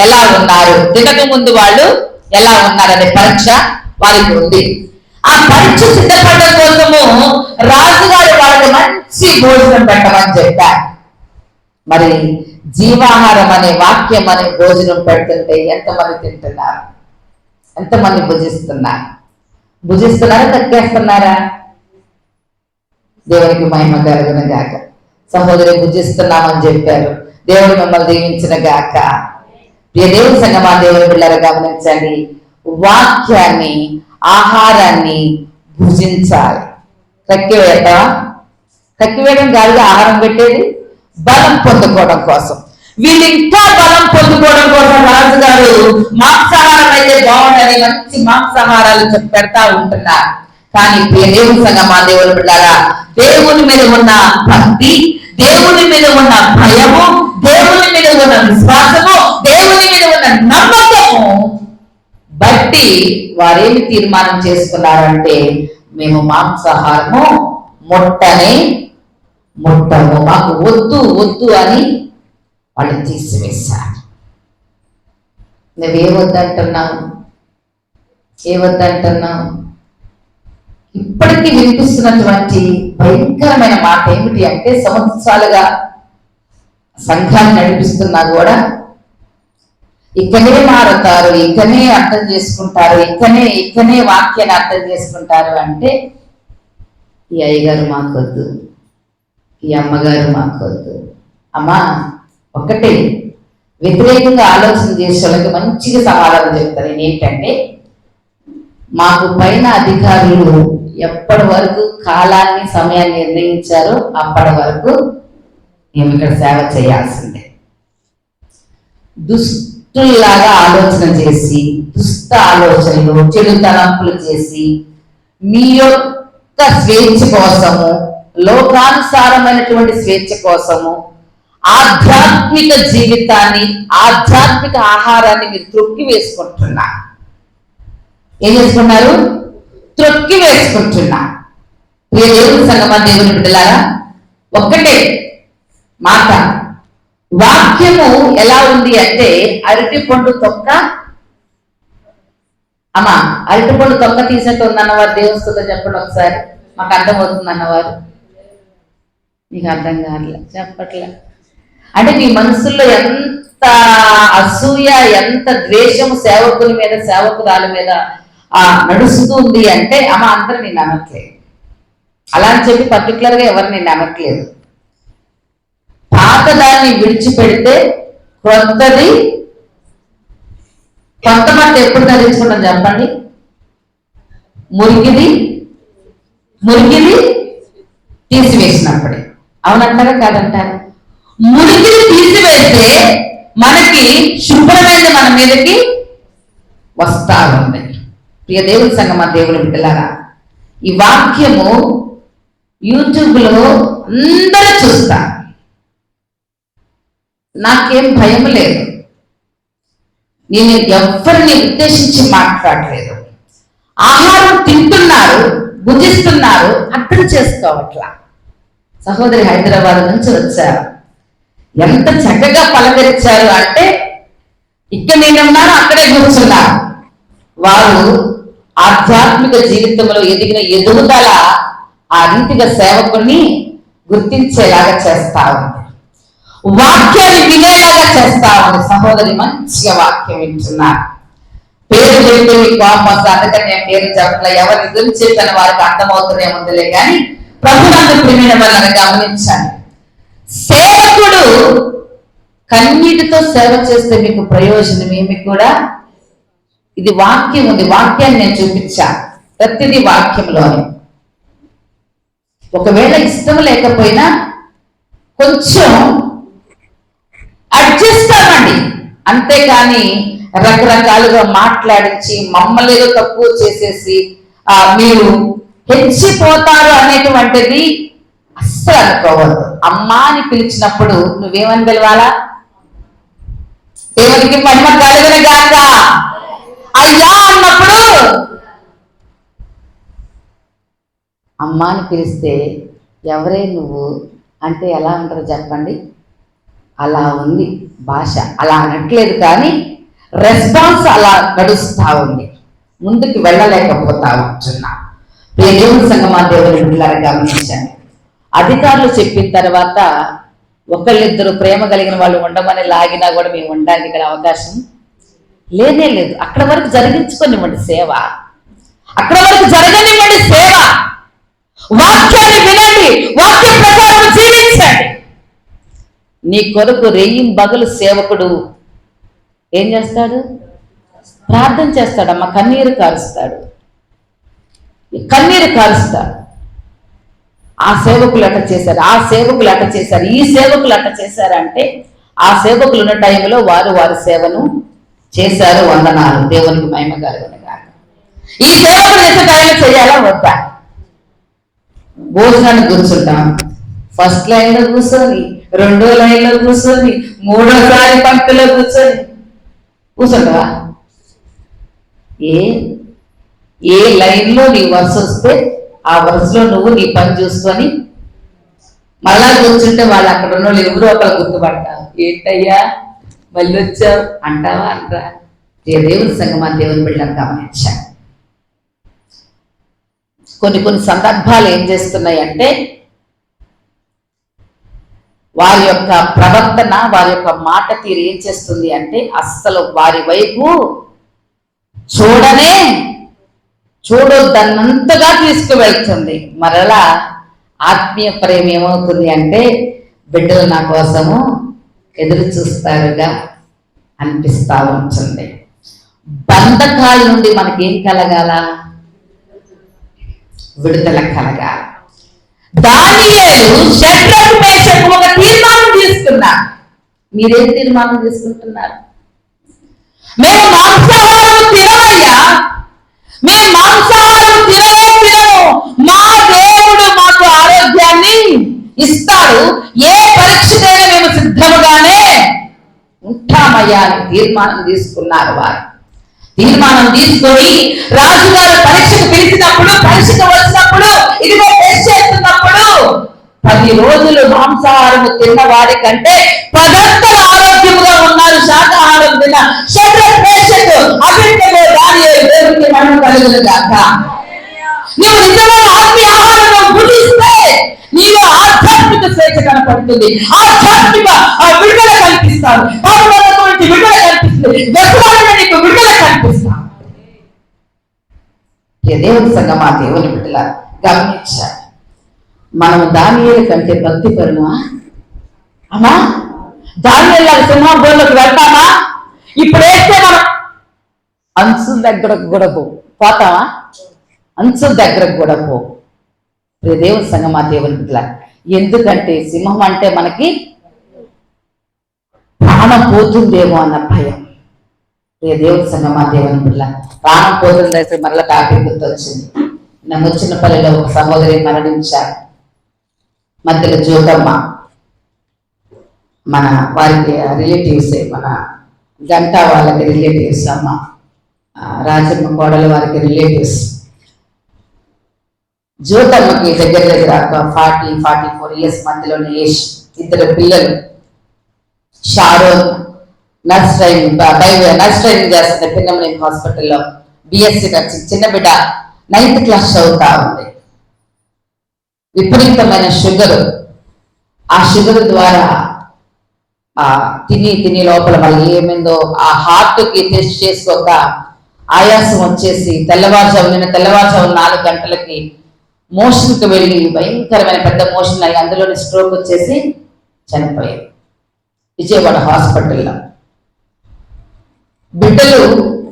ఎలా ఉన్నారు, తినక ముందు వాళ్ళు ఎలా ఉన్నారనే పరీక్ష వారికి ఉంది. ఆ పరీక్ష సిద్ధపడడం కోసము రాజుగారు వాళ్ళకి మంచి భోజనం పెట్టమని చెప్పారు. మరి జీవాహారం అనే వాక్యం అనే భోజనం పెడుతుంటే ఎంతమంది తింటున్నారు, ఎంతమంది భుజిస్తున్నారు? భుజిస్తున్నారా, తగ్గేస్తున్నారా? దేవునికి మహిమ కలుగును గాక. సహోదరి, భుజిస్తున్నామని చెప్పారు. దేవుడు మిమ్మల్ని దీవించిన గాక. ప్రియ దేవుని సంగమా, దేవుని బిడ్డలారా, గమనించండి, వాక్యాన్ని, ఆహారాన్ని భుజించాలి. కక్కివేయడం కాదుగా ఆహారం పెట్టేది, బలం పొందుకోవడం కోసం. వీళ్ళు ఇంకా బలం పొందుకోవడం కోసం రాజుగారు మాంసాహారం అయితే బాగుండని మంచి మాంసాహారాలు పెడతా ఉంటున్నారు. కానీ ప్రియ దేవుని సంగమా, దేవుని బిడ్డలారా, దేవుని మీద ఉన్న భక్తి, దేవుని మీద ఉన్న భయము, దేవుని మీద ఉన్న విశ్వాసము, దేవుని మీద ఉన్న నమ్మకము బట్టి వారేమి తీర్మానం చేసుకున్నారంటే, మేము మాంసాహారము ముట్టము, మాకు వద్దు అని వాళ్ళు తీసివేశారు. నువ్వే వద్దంటున్నావు? ఇప్పటికీ వినిపిస్తున్నటువంటి భయంకరమైన మాట ఏమిటి అంటే, సంవత్సరాలుగా సంఘాన్ని నడిపిస్తున్నా కూడా ఇక్కడే మారుతారు, ఇక్కడే అర్థం చేసుకుంటారు, ఇక్కడే వాక్యాన్ని అర్థం చేసుకుంటారు అంటే, ఈ అయ్యగారు మాకొద్దు, ఈ అమ్మగారు మాకొద్దు. అమ్మా, ఒక్కటే వ్యతిరేకంగా ఆలోచన చేసే వాళ్ళకి మంచిగా సమాధానం చెప్తాను. ఏంటంటే, మాకు పైన అధికారులు ఎప్పటి వరకు కాలాన్ని, సమయాన్ని నిర్ణయించారో అప్పటి వరకు మేము ఇక్కడ సేవ చేయాల్సిందే. దుష్టుల్లాగా ఆలోచన చేసి, దుష్ట ఆలోచనలు, చెడు తలంపులు చేసి, మీ యొక్క స్వేచ్ఛ కోసము, లోకానుసారమైనటువంటి స్వేచ్ఛ కోసము ఆధ్యాత్మిక జీవితాన్ని, ఆధ్యాత్మిక ఆహారాన్ని మీరు త్రొక్కి వేసుకుంటున్నారు. ఏం చేసుకున్నారు? త్రొక్కి వేసుకుంటున్నారు. ప్రియ దేవుని సంగమా, దేవుని బిడ్డలారా, ఒక్కటే మాట, వాక్యము ఎలా ఉంది అంటే, అరటిపండు తొక్క, అమ్మా అరటిపండు తొక్క తీసినట్టు ఉందన్నవారు దేవస్థతో చెప్పండి ఒకసారి. మాకు అర్థమవుతుంది అన్నవారు. మీకు అర్థం కావట్లే, చెప్పట్లే. అంటే మీ మనసుల్లో ఎంత అసూయ, ఎంత ద్వేషము సేవకుల మీద, సేవకురాల మీద నడుస్తుంది అంటే, అమ్మ అందరూ నేను అనట్లేదు, అలా అని చెప్పి పర్టికులర్గా ఎవరు నేను అనట్లేదు. పాతదాన్ని విడిచిపెడితే కొత్తది, కొత్త మాట ఎప్పుడు ధరించుకుంటాం చెప్పండి? మురికిది తీసివేసినప్పుడే. అవునంటారా కాదంటారా? మురికిని తీసివేస్తే మనకి శుభ్రమైన మన మీదకి వస్తా ఉంది. ప్రియ దేవుని సంగమా, దేవుని బిడ్డలారా, ఈ వాక్యము యూట్యూబ్లో అందరూ చూస్తారు. నాకేం భయం లేదు, నేను ఎవరిని ఉద్దేశించి మాట్లాడలేదు. ఆహారం తింటున్నారు, భుజిస్తున్నారు, అర్థం చేసుకోవట్లా. సహోదరి హైదరాబాద్ నుంచి వచ్చారు, ఎంత చక్కగా పలకరించారు అంటే, ఇక్కడ నేనున్నాను, అక్కడే కూర్చున్నారు. వారు ఆధ్యాత్మిక జీవితంలో ఎదిగిన ఎదుగుదల ఆ రీతిగా సేవకుని గుర్తించేలాగా చేస్తా ఉంది. వాక్యాన్ని వినేలాగా చేస్తా ఉంది. సహోదరి మంచిగా వాక్యం వింటున్నారు. పేరు చెప్తే మీకు కోపం వస్తుంది, అందుకని నేను పేరు చెప్పట్లే. ఎవరి గురించి చెప్పిన వారికి అర్థమవుతూనే ఉందిలే. కానీ ప్రభునందు ప్రియమైన వాళ్ళని గమనించాలి. సేవకుడు కన్నీటితో సేవ చేస్తే మీకు ప్రయోజనం ఏమి కూడా. ఇది వాక్యం ఉంది, వాక్యాన్ని నేను చూపించాను. ప్రతిదీ వాక్యంలోనే. ఒకవేళ ఇష్టం లేకపోయినా కొంచెం అడ్జస్ట్ అవ్వండి, అంతేగాని రకరకాలుగా మాట్లాడించి మమ్మల్ని ఏదో తక్కువ చేసేసి మీరు హెచ్చిపోతారు అనేటువంటిది అస్సలు అనుకోవద్దు. అమ్మా అని పిలిచినప్పుడు నువ్వేమని పిలవాలా? దేవునికి మహిమ కలుగును గాక. అయ్యా అన్నప్పుడు అమ్మా అని పిలిస్తే ఎవరే నువ్వు అంటే ఎలా ఉంటారో చెప్పండి. అలా ఉంది భాష, అలా అనట్లేదు, కానీ రెస్పాన్స్ అలా నడుస్తూ ఉంది. ముందుకు వెళ్ళలేకపోతా ఉంటున్నా. దేవుని సంగమా, దేవుని బిడ్డలారా గమనించండి. అధికారులు చెప్పిన తర్వాత ఒకళ్ళిద్దరు ప్రేమ కలిగిన వాళ్ళు ఉండమని లాగినా కూడా మేము ఉండడానికి ఇక్కడ అవకాశం లేనే లేదు. అక్కడ వరకు జరిగించుకోనివ్వండి సేవ, అక్కడ వరకు జరగనివ్వండి సేవ. వాక్యాన్ని వినండి, వాక్య ప్రకారం జీవించండి. నీ కొరకు రెయ్యింబగలు సేవకుడు ఏం చేస్తాడు? ప్రార్థన చేస్తాడమ్మా, కన్నీరు కారుస్తాడు. ఆ సేవకులు అట్ట చేశారు, ఆ సేవకులు అట్ట చేశారు, ఈ సేవకులు అట్ట చేశారంటే ఆ సేవకులు ఉన్న టైంలో వారి సేవను చేశారు. వందనాలు, దేవునికి మహిమ కలుగును గాక. ఈ సేవకులు చేసే టైంలో చేయాలా వద్దా? భోజనాన్ని కూర్చుంటాం, ఫస్ట్ లైన్ లో కూర్చొని, రెండో లైన్ లో కూర్చొని, మూడోసారి పంక్తిలో కూర్చుంటావా? ఏ లైన్ లో నీ వరుస వస్తే ఆ వరుసలో నువ్వు నీ పని చూసుకొని మళ్ళా కూర్చుంటే వాళ్ళు అక్కడ ఉన్న వాళ్ళు ఎవరో ఒకరు గుర్తుపడతారు. ఏంటయ్యా మళ్ళీ వచ్చావు అంటావా? అంటారా? దేవుని సంగమా, దేవుని బిడ్డలను గమనించాను. కొన్ని సందర్భాలు ఏం చేస్తున్నాయంటే వారి యొక్క ప్రవర్తన, వారి యొక్క మాట తీరు ఏం చేస్తుంది అంటే అస్సలు వారి వైపు చూడొద్దన్నంతగా తీసుకువెళ్తుంది. మరలా ఆత్మీయ ప్రేమ ఏమవుతుంది అంటే బిడ్డలు నా కోసము ఎదురు చూస్తారుగా అనిపిస్తా ఉంటుంది. బంధకాల నుండి మనకేం కలగాల? విడుదల కలగాలి. దానియేలు శద్రకు మేషకు ఒక తీర్మానం తీసుకున్నారు. మీరేం తీర్మానం తీసుకుంటున్నారు? మేము మాంసాహారం తినమయ్యా, మేము మాంసాహారం తినము, మా దేవుడు మాకు ఆరోగ్యాన్ని ఇస్తాడు, ఏ పరీక్షకైనా మేము సిద్ధముగానే ఉంటామయ్యా అని తీర్మానం తీసుకున్నారు. వారు తీర్మానం తీసుకొని రాజుగారు పరీక్షకు పిలిచినప్పుడు, పరీక్షకు వచ్చినప్పుడు, ఇదిగో టెస్ట్ చేస్తున్నప్పుడు 10 రోజులు మాంసాహారం తిన్న వారి కంటే 10 ఆరోగ్యముగా ఉన్నారు. శాకాహారం తిన్న శద్రకు, మేషకు, అబేద్నెగో, దానియేలు దేవునికి మహిమ కలుగును గాక. నీవు నిజమైన ఆత్మీయ ఆహారం భుజిస్తే నీలో ఆధ్యాత్మిక స్వేచ్ఛ కనపడుతుంది, ఆధ్యాత్మిక విడుదల కల్పిస్తాడు, పాపములకి విడుదల కల్పిస్తుంది, వ్యసనాలను నీకు విడుదల కల్పిస్తాడు. దేవుని సంగమా, దేవుని బిడ్డల గమనించాలి. మనము దానియేలు కంటే భక్తి పరుమా? అమ్మా, దానియేలు సింహంలోకి వెళ్తామా? ఇప్పుడు వేస్తే మనం అంచు దగ్గరకు కూడా పోతామా? అంచు దగ్గరకు కూడా పో. దేవుని సంగమా, దేవుని బిడ్డల. ఎందుకంటే సింహం అంటే మనకి ప్రాణం పోతుందేమో అన్న భయం. దేవుని సంగమా, దేవుని బిడ్డల. ప్రాణం పోతుందైతే మరలా టాపిక్ గుర్తొచ్చింది. నమ్మొచ్చినపల్లిలో ఒక సహోదరి మరణించారు. మధ్యలో జ్యోతమ్మ, మన వారికి రిలేటివ్సే, మన గంట వాళ్ళకి రిలేటివ్స్, అమ్మ రాజమ్మ కోడలు వారికి రిలేటివ్స్. జ్యోతమ్మకి దగ్గర 40-44 ఇయర్స్ మధ్యలోనే ఏజ్. 2 పిల్లలు. షారోన్ నర్స్ ట్రైనింగ్ చేస్తుంది పిన్నమనేని హాస్పిటల్లో, బిఎస్సి నర్సింగ్. చిన్న బిడ్డ 9th క్లాస్ చదువుతా ఉంది. విపరీతమైన షుగర్. ఆ షుగర్ ద్వారా తిని లోపల మళ్ళీ ఏమైందో ఆ హార్ట్కి టెస్ట్ చేసుకోక ఆయాసం వచ్చేసి తెల్లవారుజాము 4 గంటలకి మోషన్కి వెళ్ళి భయంకరమైన పెద్ద మోషన్ అయ్యి అందులోని స్ట్రోక్ వచ్చేసి చనిపోయారు విజయవాడ హాస్పిటల్లో. బిడ్డలు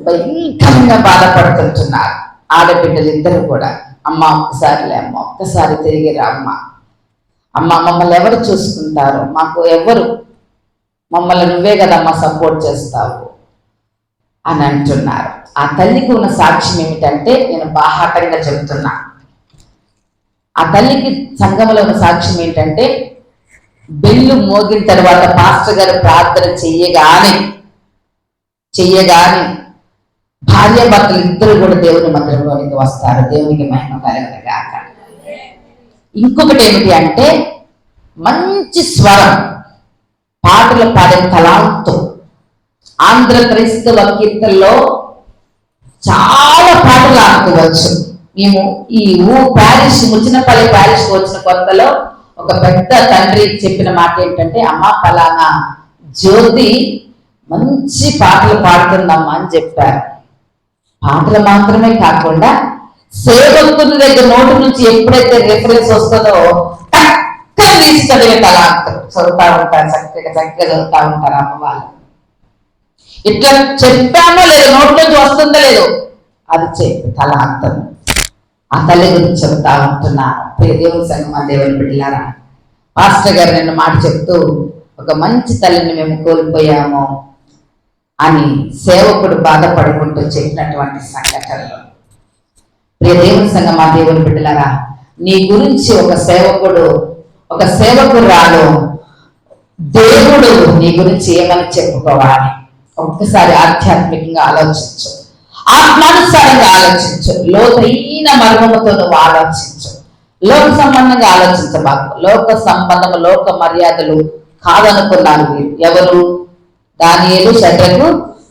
భయంకరంగా బాధపడుతుంటున్నారు. ఆడబిడ్డలు ఇద్దరు కూడా, అమ్మ ఒక్కసారిలే అమ్మ, ఒక్కసారి తిరిగిరా అమ్మ మమ్మల్ని ఎవరు చూసుకుంటారు, మాకు ఎవరు, మమ్మల్ని నువ్వే కదమ్మా సపోర్ట్ చేస్తావు అని అంటున్నారు. ఆ తల్లికి ఉన్న సాక్ష్యం ఏమిటంటే, నేను బాహాటంగా చెబుతున్నా, ఆ తల్లికి సంఘంలో ఉన్న సాక్ష్యం ఏంటంటే, బెల్లు మోగిన తర్వాత పాస్టర్ గారు ప్రార్థన చెయ్యగానే భార్యాభర్తలు ఇద్దరు కూడా దేవుని మందిరంలోనికి వస్తారు. దేవునికి మహిమ కలుగునుగాక. ఇంకొకటి ఏమిటి అంటే, మంచి స్వరం, పాటలు పాడే తలాంతు. ఆంధ్ర క్రైస్తవ కీర్తనలో చాలా పాటలు ఆడుకోవచ్చు. మేము ఈ ప్యారిష్ ముచ్చినపల్లి ప్యారిష్ వచ్చిన కొత్తలో ఒక పెద్ద తండ్రి చెప్పిన మాట ఏంటంటే, అమ్మ ఫలానా జ్యోతి మంచి పాటలు పాడుతుందమ్మా అని చెప్పారు. పాటలు మాత్రమే కాకుండా సేవకుని దగ్గర నోటి నుంచి ఎప్పుడైతే రిఫరెన్స్ వస్తుందో చక్కగా తీసి చదివే తలాంతం చదువుతా ఉంటారు. చక్కగా చదువుతా ఉంటారు అమ్మ వాళ్ళు. ఇట్లా చెప్పామో లేదు, నోట్లోంచి వస్తుందో లేదో అది చెప్పి తలాంతం. ఆ తల్లి గురించి చెబుతా ఉంటున్నా. దేవుని సంగమా, దేవుని బిడ్డలారా, పాస్టర్ గారు నిన్న మాట చెప్తూ, ఒక మంచి తల్లిని మేము కోల్పోయాము అని సేవకుడు బాధపడుకుంటూ చెప్పినటువంటి సంఘటనలు. ప్రియ దేవుని సంగమా, దేవుని బిడ్డలారా, నీ గురించి ఒక సేవకురాలు దేవుడు నీ గురించి ఏమని చెప్పుకోవాలి. ఒక్కసారి ఆధ్యాత్మికంగా ఆలోచించు, ఆత్మానుసారంగా ఆలోచించు, లోతైన మర్మముతో నువ్వు ఆలోచించు. లోక సంబంధంగా ఆలోచించబాకు. లోక సంబంధము, లోక మర్యాదలు కాదనుకున్నారు వీరు. ఎవరు? దానియేలు, షద్రకు,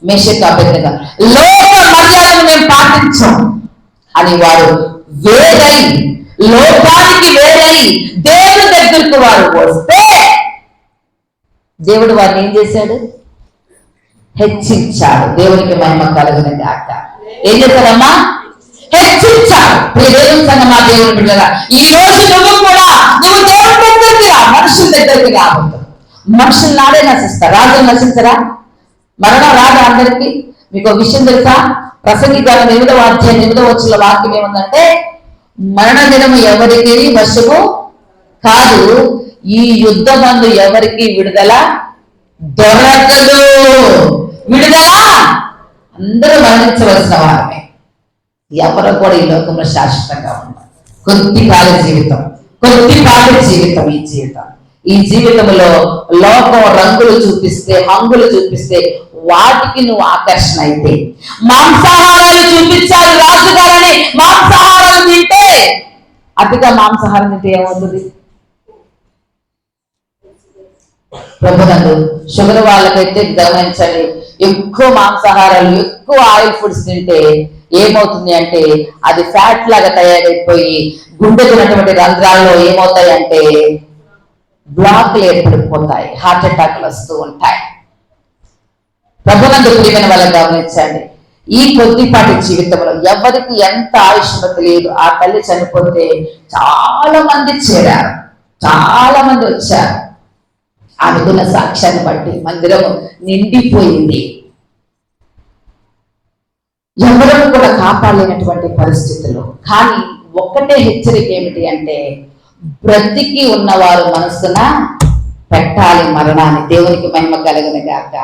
మేషకు, అబేద్నెగో. లోక మర్యాదను మేము పాటించాం అని వారు వేరై, లోకానికి వేరై దేవుని దగ్గరకు వారు వస్తే దేవుడు వారిని ఏం చేశాడు? హెచ్చించాడు. దేవునికి మహిమ కలుగును గాక. ఏం చేశాడమ్మా? హెచ్చించాడు. దేవుని సంగమా, దేవుని బిడ్డలారా, ఈ రోజు నువ్వు దేవుని దగ్గరికి రా, మనుషుల దగ్గరికి రావద్దు. మనుషులు నాడే నశిస్తారు, రాజులు నశించరా? మరణం రాదా అందరికీ? మీకు ఒక విషయం తెలుసా? ప్రసంగి గారు 8వ అధ్యాయం 8వ వచనంలో వాక్యం ఏముందంటే, మరణ దినము ఎవరికి వశము కాదు, ఈ యుద్ధమందు ఎవరికి విడుదల దొరకదు. విడుదల అందరూ మరణించవలసిన వారమే. ఎవరు కూడా ఈ లోకంలో శాశ్వతంగా ఉన్నారు. కొద్దిపాటి జీవితం. ఈ జీవితంలో లోకం రంగులు చూపిస్తే, హంగులు చూపిస్తే వాటికి నువ్వు ఆకర్షణ అయితే, మాంసాహారాలు చూపించాలి రాజుగారని మాంసాహారాలు తింటే, అతిగా మాంసాహారం తింటే ఏమవుతుంది? ప్రభునందు షుగర్ వాళ్ళకైతే గమనించండి, ఎక్కువ మాంసాహారాలు, ఎక్కువ ఆయిల్ ఫుడ్స్ తింటే ఏమవుతుంది అంటే, అది ఫ్యాట్ లాగా తయారైపోయి గుండెకు ఉన్నటువంటి రంధ్రాల్లో ఏమవుతాయి అంటే బ్లాక్లు ఏర్పడిపోతాయి, హార్ట్ అటాక్లు వస్తూ ఉంటాయి. ప్రభునందు ప్రియమైన వాళ్ళని గమనించండి. ఈ కొద్దిపాటి జీవితంలో ఎవరికి ఎంత ఆయుష్మతి లేదు. ఆ తల్లి చనిపోతే చాలా మంది చేరారు, చాలా మంది వచ్చారు. అనుకున్న సాక్ష్యాన్ని బట్టి మందిరం నిండిపోయింది. ఎవరు కూడా కాపాడలేనటువంటి పరిస్థితులు. కానీ ఒక్కటే హెచ్చరిక ఏమిటి అంటే, బ్రతికి ఉన్నవారు మనస్సున పెట్టాలి మరణాన్ని. దేవునికి మహిమ కలుగును గాక.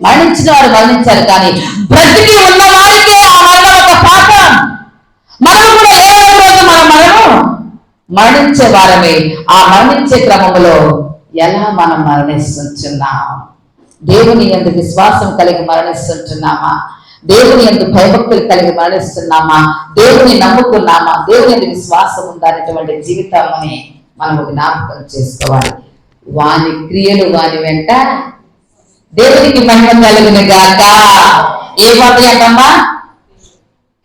మరణించిన వారు మరణించారు, కానీ బ్రతికి ఉన్న వారికే ఆ మరణం ఒక పాఠం. మనం కూడా ఏదో రోజు మనము మరణించే వారమే. ఆ మరణించే క్రమంలో ఎలా మనం మరణిస్తున్నాం? దేవుని యందు విశ్వాసం కలిగి మరణిస్తున్నామా? దేవుని యందు భయభక్తులు కలిగి మరణిస్తున్నామా? దేవుని నమ్ముకున్నామా? దేవుని యందు విశ్వాసం ఉందనేటువంటి జీవితాన్ని మనము జ్ఞాపకం చేసుకోవాలి. వాని క్రియలు వాని వెంట. దేవునికి మహిమ కలుగును గాక. ఏమవుతాయమ్మా?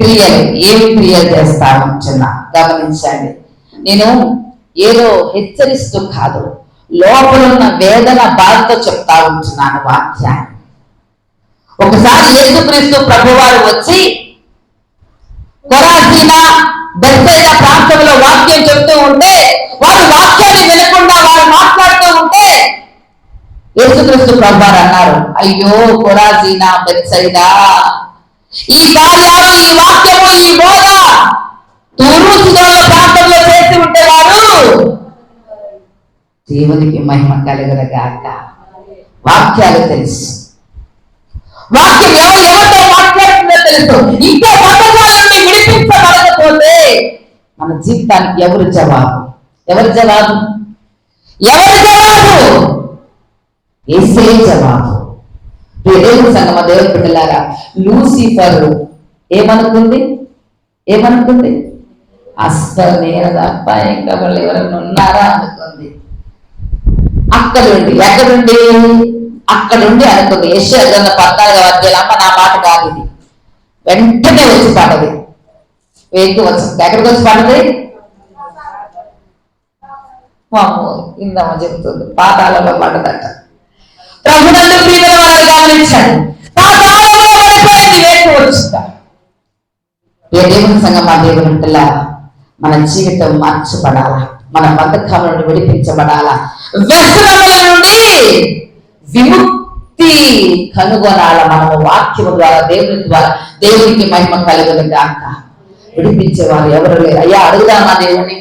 క్రియలు. ఏమి క్రియలు చేస్తా ఉంటున్నా గమనించండి. నేను ఏదో హెచ్చరిస్తూ కాదు, లోపలున్న వేదన బాధతో చెప్తా ఉంటున్నాను వాక్యాన్ని. ఒకసారి యేసుక్రీస్తు ప్రభువారు వచ్చి కొరాజీన బెత్సైదా ప్రాంతంలో వాక్యం చెప్తూ ఉంటే, వారు వాక్యాన్ని వినకుండా వారు మాట్లాడుతూ ఉంటే యేసుక్రీస్తు ప్రభువారు అన్నారు, అయ్యో కొరాజీన బెత్సైదా, ఈ కార్యాలు, ఈ వాక్యము, ఈ బోధ తూరు సిదోను ప్రాంతంలో చేసి ఉంటేవారు దేవునికి మహిమ కలుగునుగాక. వాక్యాలు తెలుసు, వాక్యం ఎవరితో మాట్లాడుతుందో తెలుసు. ఇంకో సందర్భాల నుండి విడిపించబడకపోతే మన జీవితానికి ఎవరు జవాబు? ఎవరు జవాబు? ఎవరు జవాబు? యేసే జవాబు. దేవుని సంగమ, దేవుని బిడ్డలారా, లూసిఫర్ ఏమనుకుంది? అస్సలు నేను తప్ప ఇంకా వాళ్ళు ఎవరైనా ఉన్నారా అనుకుంది. అక్కడుండి అనుకుంది. యెషయా గ్రంథం 14వ అధ్యాయం, అమ్మ నా మాట కాదు ఇది, వెంటనే వచ్చి పడది. ఎక్కడికి వచ్చి పడది? ఇందమ్మ చెబుతుంది, పాతాళంలో పడదట. ప్రభునందు ప్రియమైన వారు గమనించాడు, పాతాళంలో పడిపోయింది, వేకు వచ్చుతా. దేవుని సంగమ, దేవుని బిడ్డలా, మన జీవితం మార్చబడాలా, మన బద్ధకాల నుండి విడిపించబడాలా, వ్యసనముల నుండి విముక్తి కనుగొనాల. మనము వాక్యము ద్వారా, దేవుని ద్వారా దేవునికి మహిమ కలుగునుగాక. విడిపించేవారు ఎవరు లేరు. అయ్యా అడుగుదామా దేవుని,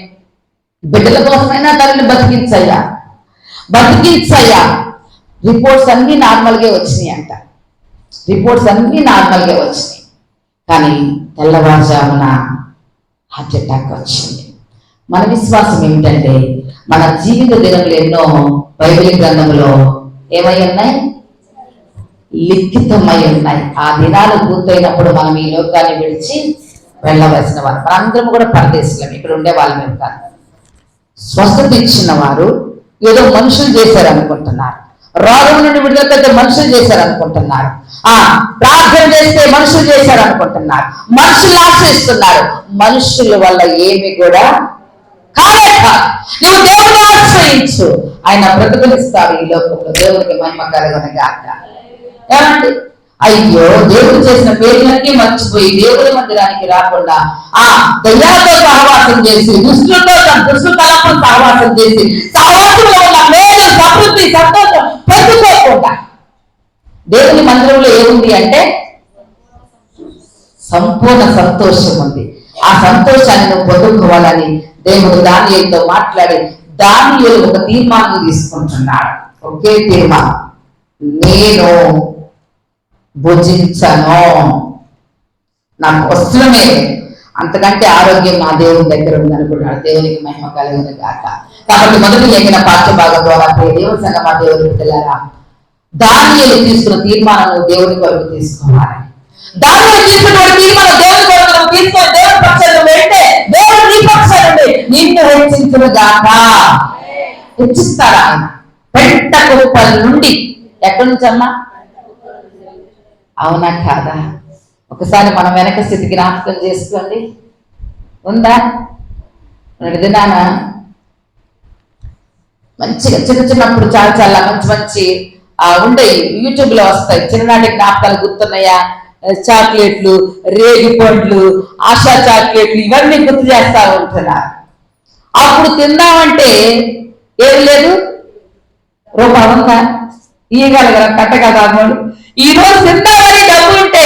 బిడ్డల కోసమైనా తనని బతికించయ్యా. రిపోర్ట్స్ అన్ని నార్మల్గా వచ్చినాయి అంట, కానీ తెల్లవారుజామున హార్ట్ అటాక్ వచ్చింది. మన విశ్వాసం ఏమిటంటే, మన జీవిత దినములు ఎన్నో బైబిల్ గ్రంథంలో ఏమై ఉన్నాయి? లిఖితమై ఉన్నాయి. ఆ దినాలు పూర్తయినప్పుడు మనం ఈ లోకాన్ని విడిచి వెళ్ళవలసిన వారు. మనందరం కూడా పరదేశులం, ఇక్కడ ఉండే వాళ్ళ మీద కాదు. స్వస్థత ఇచ్చిన వారు ఏదో మనుషులు చేశారనుకుంటున్నారు, రోగం నుండి విడుదల మనుషులు చేశారనుకుంటున్నారు, ప్రార్థన చేస్తే మనుషులు చేశారనుకుంటున్నారు, మనుషులు ఆశ్రయిస్తున్నారు. మనుషుల వల్ల ఏమి కూడా కాదు. నువ్వు దేవుని ఆశ్రయించు, ఆయన బ్రతుకునిస్తాడు ఈ లోకంలో. దేవునికి మహిమ కలుగునుగాక. ఏమండి, అయ్యో దేవుడు చేసిన పేర్లన్నీ మర్చిపోయి దేవుని మందిరానికి రాకుండా దయ్యాలతో సహవాసం చేసి, దుష్టులతో తలపు సహవాసం చేసి, సహవాసంలో ఉన్న మేలు, సమృద్ధి, సంతోషం పొందుకోకుండా, దేవుని మందిరంలో ఏముంది అంటే సంపూర్ణ సంతోషం ఉంది. ఆ సంతోషాన్ని నువ్వు పొందుకోవాలని దేవుడు దానియేలుతో మాట్లాడి, దానియేలు ఒక తీర్మానం తీసుకుంటున్నాడు. ఒకే తీర్మానం, నేను భుజించను, నాకు వస్త్రమే, అంతకంటే ఆరోగ్యం నా దేవుని దగ్గర ఉందనుకున్నాడు. దేవునికి మహిమ కలుగునుగాక. కాబట్టి మొదటి లేఖన పాఠ్యభాగం ద్వారా దేవుని సంగమ, దేవుని బిడ్డలారా, దానియేలు తీసుకున్న తీర్మానం దేవుని కొరకు తీసుకోవాలి. దానియేలు తీసుకున్న తీర్మానం దేవుని కొరకు తీసుకొని దేవుని పక్షాన్ని వెంటే దేవుడు నీ పక్షాన్ని నిన్ను హెచ్చించునుగాక. హెచ్చిస్తారా? పెంట కుప్పల నుండి. ఎక్కడి నుంచి అమ్మా? అవునా కాదా? ఒకసారి మనం వెనక స్థితి జ్ఞాపకం చేసుకోండి. ఉందా? దినాన మంచిగా చిన్నప్పుడు చాలా మంచి ఉండే యూట్యూబ్ లో వస్తాయి, చిన్ననాటి జ్ఞాపకాలు గుర్తున్నాయా? చాక్లెట్లు, రేగి పండ్లు, ఆశా చాక్లెట్లు, ఇవన్నీ గుర్తు చేస్తా ఉంటున్నారు. అప్పుడు తిందామంటే ఏం లేదు, రూపాయి ఉందా? ఇయ్యగలగల కట్టగలగాడు. ఈ రోజు తిందామని డబ్బు ఉంటే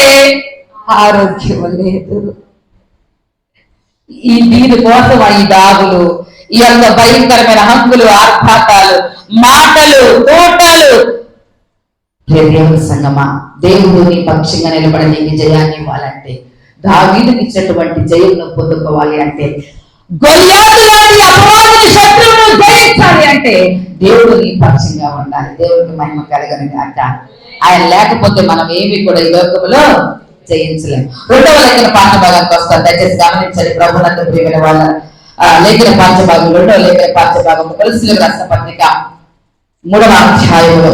ఆరోగ్యం లేదు. దీనికోసం ఈ దాగులు, ఈ యొక్క భయంకరమైన హంగులు, ఆర్భాటాలు, మాటలు, తోటలు. దేవుని సంగమా, దేవుడు నీ పక్షంగా నిలబడి నీకు జయాన్ని ఇవ్వాలంటే, దావీదుకి ఇచ్చినటువంటి జయంను పొందుకోవాలి అంటే, గొల్యాతు లాంటి అపవాదిని, శత్రువును జయించాలి అంటే దేవుడు నీ పక్షంగా ఉండాలి. దేవుడికి మహిమ కలుగునుగాక. ఆయన లేకపోతే మనం ఏమి కూడా ఈ లోకంలో జయించలేము. రెండవ లేఖన పాఠ్యభాగానికి వస్తాం, దయచేసి గమనించండి. ప్రభునందు ప్రియమైన వాళ్ళ లేఖన పాఠ్యభాగం, రెండవ లేఖన పాఠ్యభాగం, కొలస్సీయులకు రాసిన పత్రిక 3వ అధ్యాయంలో,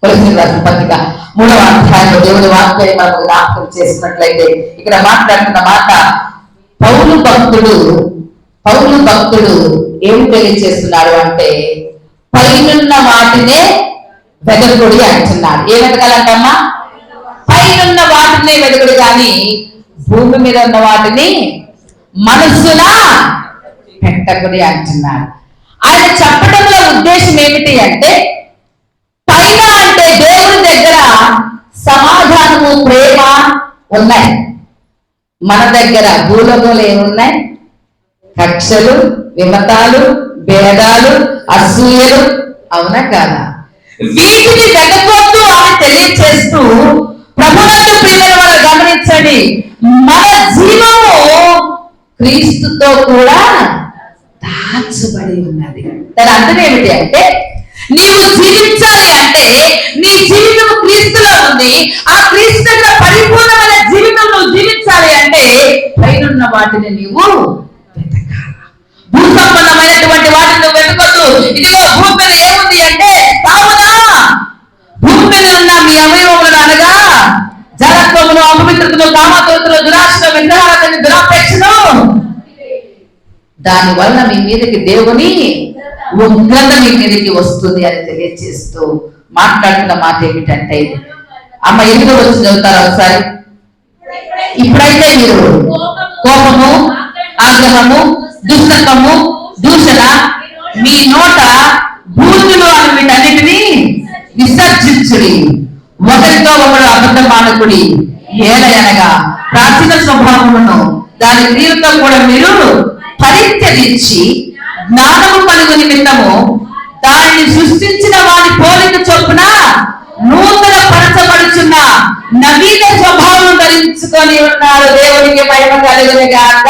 కొలస్సీయులకు రాసిన పత్రిక 3వ అధ్యాయంలో దేవుని వాక్యాన్ని మనకు జ్ఞాపకం చేసుకున్నట్లయితే ఇక్కడ మాట్లాడుతున్న మాట, పౌలు భక్తుడు ఏం తెలియచేస్తున్నారు అంటే పైనున్న వాటినే వెదకుడి అంటున్నారు. ఏ వెతకాలంటమ్మా? పైనున్న వాటినే వెదకుడు, కానీ భూమి మీద ఉన్న వాటిని మనస్సున పెట్టకుడి అంటున్నారు. ఆయన చెప్పడంలో ఉద్దేశం ఏమిటి అంటే, పైన అంటే దేవుని దగ్గర సమాధానము, ప్రేమ ఉన్నాయి. మన దగ్గర భూలోకంలో ఏమున్నాయి? కక్షలు, విమతాలు, భేదాలు, అసూయలు. అవునా కాదా? వీటిని వెతకొద్దు అని తెలియచేస్తూ ప్రభునందు ప్రియమైన వారు గమనించండి, మన జీవము క్రీస్తుతో కూడా దాచబడి ఉన్నది. దాని అర్థం ఏమిటి అంటే, నీవు జీవించాలి అంటే నీ జీవితం క్రీస్తులో ఉంది. ఆ క్రీస్తు పరిపూర్ణమైన జీవితం నువ్వు జీవించాలి అంటే పైనున్న వాటిని నీవు వెతకాలి. భూ సంబంధమైనటువంటి వాటిని నువ్వు వెతకొద్దు. ఇదిగో భూమి మీద ఏముంది అంటే, కావునా భూమి మీద ఉన్న మీ అవయవములను అనగా జలత్వమును, అపవిత్రతను, కామతోతులు, దురాశను, విగ్రహాలను, దురాపేక్షను, దాని వలన మీ మీదకి దేవుని ఉగ్రత మీ మీదకి వస్తుంది అని తెలియజేస్తూ మాట్లాడుతున్న మాట ఏమిటంటే, అమ్మ 8వ వచనం చదువుతారా ఒకసారి? ఇప్పుడైతే మీరు కోపము, ఆగ్రహము, దుష్టత్వము, దూషణ, మీ నోట బూతులు అని వీటన్నిటినీ విసర్జించుడి. ఒకరితో ఒకడు అబద్ధం ఆడకుడి. ఏలయనగా ప్రాచీన స్వభావమును దాని క్రియలతో కూడా మీరు పరిత్యజించి జ్ఞానము కలుగు నిమిత్తము దానిని సృష్టించిన వారి పోలిక చొప్పున నూతన పరచబడుచున్న నవీన స్వభావం ధరించుకొని ఉన్నారు. దేవునికి మహిమ కలుగును గాక.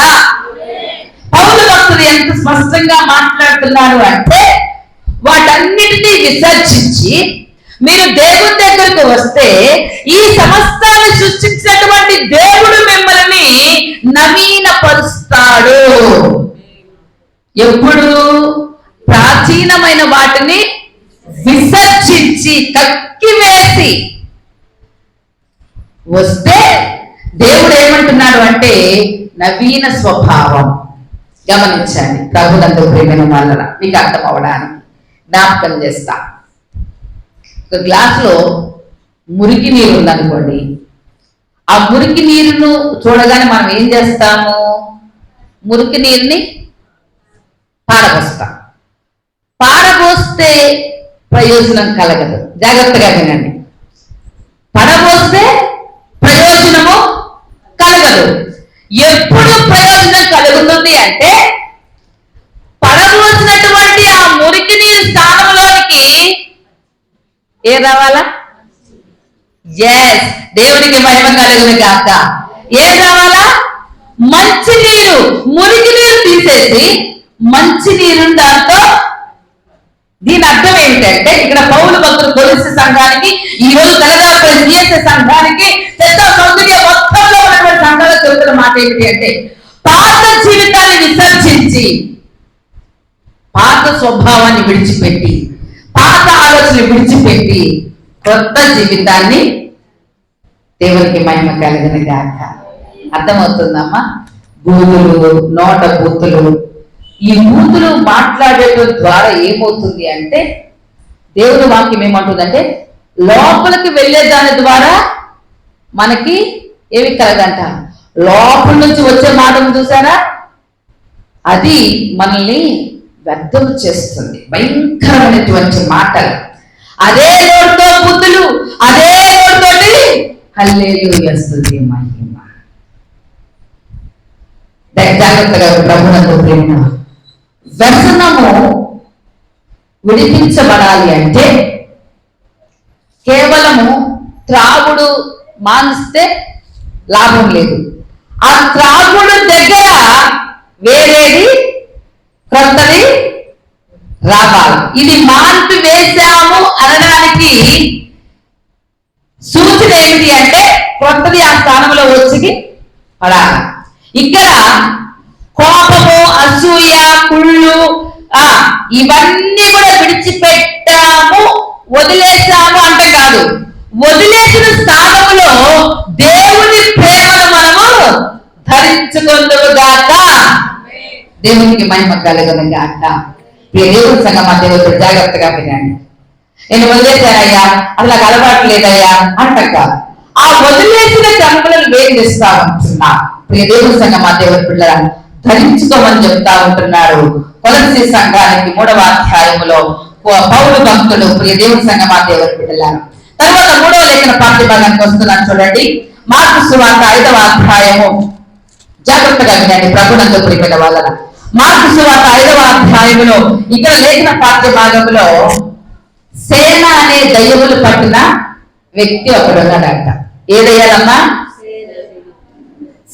పౌలు భక్తుడు ఎంత స్పష్టంగా మాట్లాడుతున్నారు అంటే, వాటన్నిటినీ విసర్జించి మీరు దేవుని దగ్గరకు వస్తే ఈ సమస్తాన్ని సృష్టించినటువంటి దేవుడు మిమ్మల్ని నవీన పరుస్తాడు. ఎప్పుడు? ప్రాచీనమైన వాటిని విసర్జించి కక్కివేసి వస్తే దేవుడు ఏమంటున్నాడు అంటే నవీన స్వభావం. గమనించండి ప్రభునందు ప్రియమైన వాళ్ళ మీకు అర్థం అవడానికి జ్ఞాపకం చేస్తా. ఒక గ్లాసులో మురికి నీరు ఉందనుకోండి, ఆ మురికి నీరును చూడగానే మనం ఏం చేస్తాము? మురికి నీరుని పారబోస్తాం. పారబోస్తే ప్రయోజనం కలగదు. జాగ్రత్తగా వినండి. పడబోస్తే ప్రయోజనము కలగదు. ఎప్పుడు ప్రయోజనం కలుగుతుంది అంటే, పడబోసినటువంటి ఆ మురికి నీరు స్థానంలోనికి ఏ రావాలా? ఎస్, దేవునికి మహిమ కలుగును గాక. ఏ రావాలా? మంచి నీరు. మురికి నీరు తీసేసి మంచి నీరు దాంతో. దీని అర్థం ఏమిటంటే, ఇక్కడ పౌలు భక్తులు కొలిసి సంఘానికి, ఈ రోజు తెలంగాణ సంఘానికి, పెద్ద సౌందర్య మొత్తంలో ఉన్నటువంటి సంఘాలు చెబుతున్న మాట ఏమిటి అంటే, పాత జీవితాన్ని విసర్జించి, పాత స్వభావాన్ని విడిచిపెట్టి, పాత ఆలోచనలు విడిచిపెట్టి కొత్త జీవితాన్ని, దేవునికి మహిమ కలిగిన గాక. అర్థమవుతుందమ్మా? బూతులు, నోట బూతులు, ఈ బూతులు మాట్లాడటం ద్వారా ఏమవుతుంది అంటే, దేవుని వాక్యం ఏమంటుందంటే, లోపలికి వెళ్ళే దాని ద్వారా మనకి ఏమి కలగంట? లోపల నుంచి వచ్చే మాటను చూసారా, అది మనల్ని వ్యర్థం చేస్తుంది. భయంకరమైనటువంటి మాటలు. అదే నోటితో బుద్ధులు, అదే నోటితోటి హల్లెలూయా స్తుతి మహిమ. జాగ్రత్తగా ప్రభునందు ప్రేమ. వ్యసనము విడిపించబడాలి అంటే కేవలము త్రాగుడు మానిస్తే లాభం లేదు. ఆ త్రాగుడు దగ్గర వేరేది క్రొత్తది రావాలి. ఇది మాన్పి వేశాము అనడానికి సూచన ఏమిటి అంటే, క్రొత్తది ఆ స్థానంలో వచ్చి పడాలి. ఇక్కడ కోపము, అసూయ, కుళ్ళు, ఇవన్నీ కూడా విడిచిపెట్టాము, వదిలేసాము అంటే కాదు. వదిలేసిన స్థానంలో దేవుని ప్రేమను మనము ధరించుకుందుగాక. దేవునికి మహిమ కలుగును గాక. దేవుని సంగమా, దేవుడు జాగ్రత్తగా వినండి. నేను వదిలేశానయ్యా, అసలు నాకు అలవాటు లేదయ్యా అంటక ఆ వదిలేసిన క్రమలను వేధిస్తా ఉంటున్నా. దేవుని సంగమా, దేవుడి పిల్లల ధరించుకోమని చెప్తా ఉంటున్నాడు. కొలస్సీ సంఘానికి 3వ అధ్యాయములో పౌలు భక్తుడు. దేవుని సంగమా, దేవుడి పిల్లలను తర్వాత 3వ లేఖన పాఠ్య భాగానికి వస్తున్నాను చూడండి. మార్కు సువార్త 5వ అధ్యాయము. జాగ్రత్తగా వినండి ప్రభునందు ప్రియమైన వాళ్ళ. మార్కు సువార్త 5వ అధ్యాయములో ఇక్కడ లేఖన పాఠ్య భాగంలో సేన అనే దయ్యములు పట్టిన వ్యక్తి ఒకడు ఉన్నాడంట. ఏ దయ్యాలమ్మా?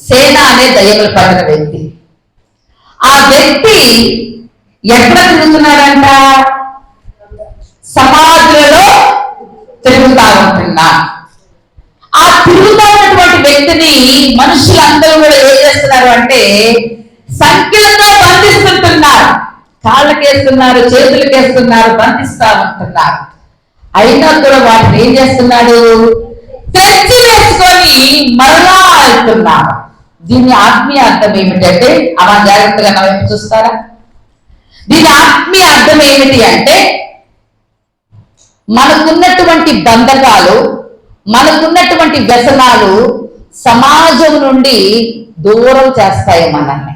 సేన అనే దయ్యములు పట్టిన వ్యక్తి. ఆ వ్యక్తి ఎక్కడ తిరుగుతున్నాడంట? సమాధులలో తిరుగుతా ఉంటున్నా. ఆ తిరుగుతా ఉన్నటువంటి వ్యక్తిని మనుషులందరూ కూడా ఏం చేస్తున్నారు అంటే సంఖ్యలతో బంధిస్తుంటున్నారు. కాళ్ళకేస్తున్నారు, చేతులకేస్తున్నారు, బంధిస్తా ఉంటున్నారు. అయినా కూడా వాటిని ఏం చేస్తున్నాడు? తెచ్చి వేసుకొని మరలా వెళ్తున్నారు. దీని ఆత్మీయ అర్థం ఏమిటంటే, అలా జాగ్రత్తగా నా వైపు చూస్తారా? దీని ఆత్మీయ అర్థం ఏమిటి అంటే, మనకున్నటువంటి బంధకాలు, మనకున్నటువంటి వ్యసనాలు సమాజం నుండి దూరం చేస్తాయి మనల్ని.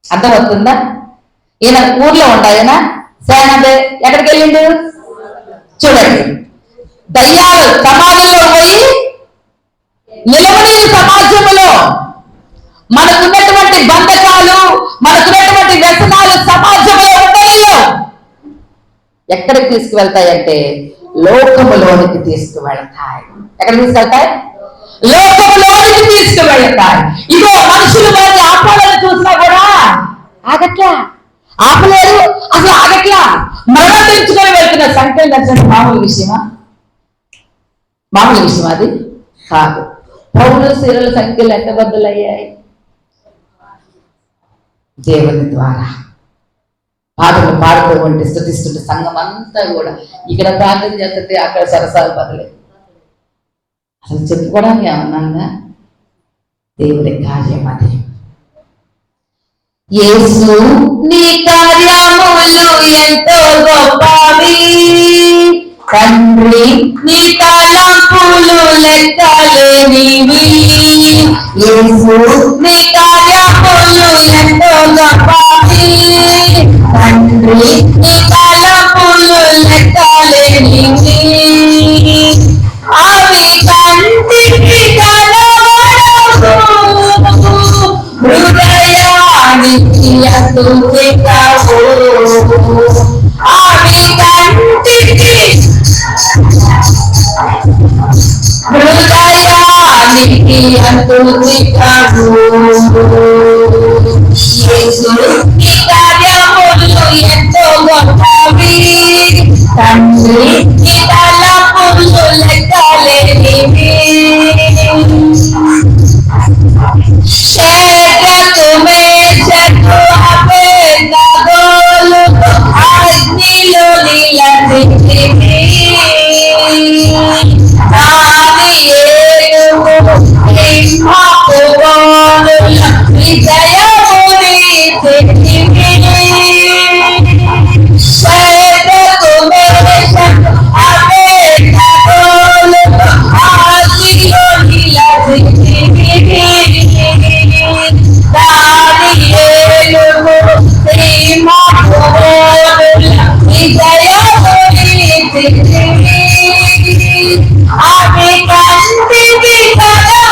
అర్థమవుతుందా? ఈయన ఊర్లో ఉండాయన సేనదే ఎక్కడికి వెళ్ళిండు చూడండి. దయ్యాలు సమాజంలో పోయి నిలబడిన సమాజంలో మనకున్నటువంటి బంధకాలు, మనకున్నటువంటి వ్యసనాలు సమాజంలో ఉండలేవు. ఎక్కడికి తీసుకువెళ్తాయంటే లోకములోనికి తీసుకువెళ్తాయి. ఎక్కడికి తీసుకెళ్తాయి? లోకములోనికి తీసుకువెళ్తాయి. ఇగో మనుషులు వారిని ఆపాలని చూసినా కూడా ఆగట్లా, ఆపలేరు, అసలు ఆగట్లా. మరణ తెచ్చుకొని వెళ్తున్న సంఖ్యలు నచ్చిన మామూలు విషయమా? మామూలు విషయం అది కాదు. పౌలు శిరల సంఖ్యలు ఎక్కబద్దులయ్యాయి దేవుని ద్వారా. పాటలు పాడుతూ ఉంటే స్తుతిస్తుంటే సంఘం అంతా కూడా ఇక్కడ ప్రార్థన చేస్తే అక్కడ సరసాలు బదులే. అసలు చెప్పుకోవడానికి ఏమన్నా? దేవుడి కార్యం అది. యేసు నీ కార్యములు ఎంతో గొప్పవి, తండ్రి నీ తలంపులు లెక్కలేనివి. యేసు నీ కార్యములు ఎంతో గొప్పవి, తండ్రి నీ తలంపులు లెక్కలేనివి. అవి కంటికి కనబడవు, హృదయానికి అతుకితావు. అవి కంటికి హృదయానికి అతుకితావు. యేసు నీ కార్యములు ఎంతో గొప్పవి, తండ్రి నీ తలంపులు లెక్కలేనివి. శేషకు మేషకు అబేద్నెగోలు అగ్నిలో నిలబెట్టిరి. దానియేలును సింహపు బోనుల విజయముని తెచ్చిరి. శేషకు మేషకు అబేద్నెగోలు అగ్నిలో నిలబెట్టిరి. దానియేలును సింహపు బోనుల విజయముని తెచ్చిరి. అవి కంటికి కదా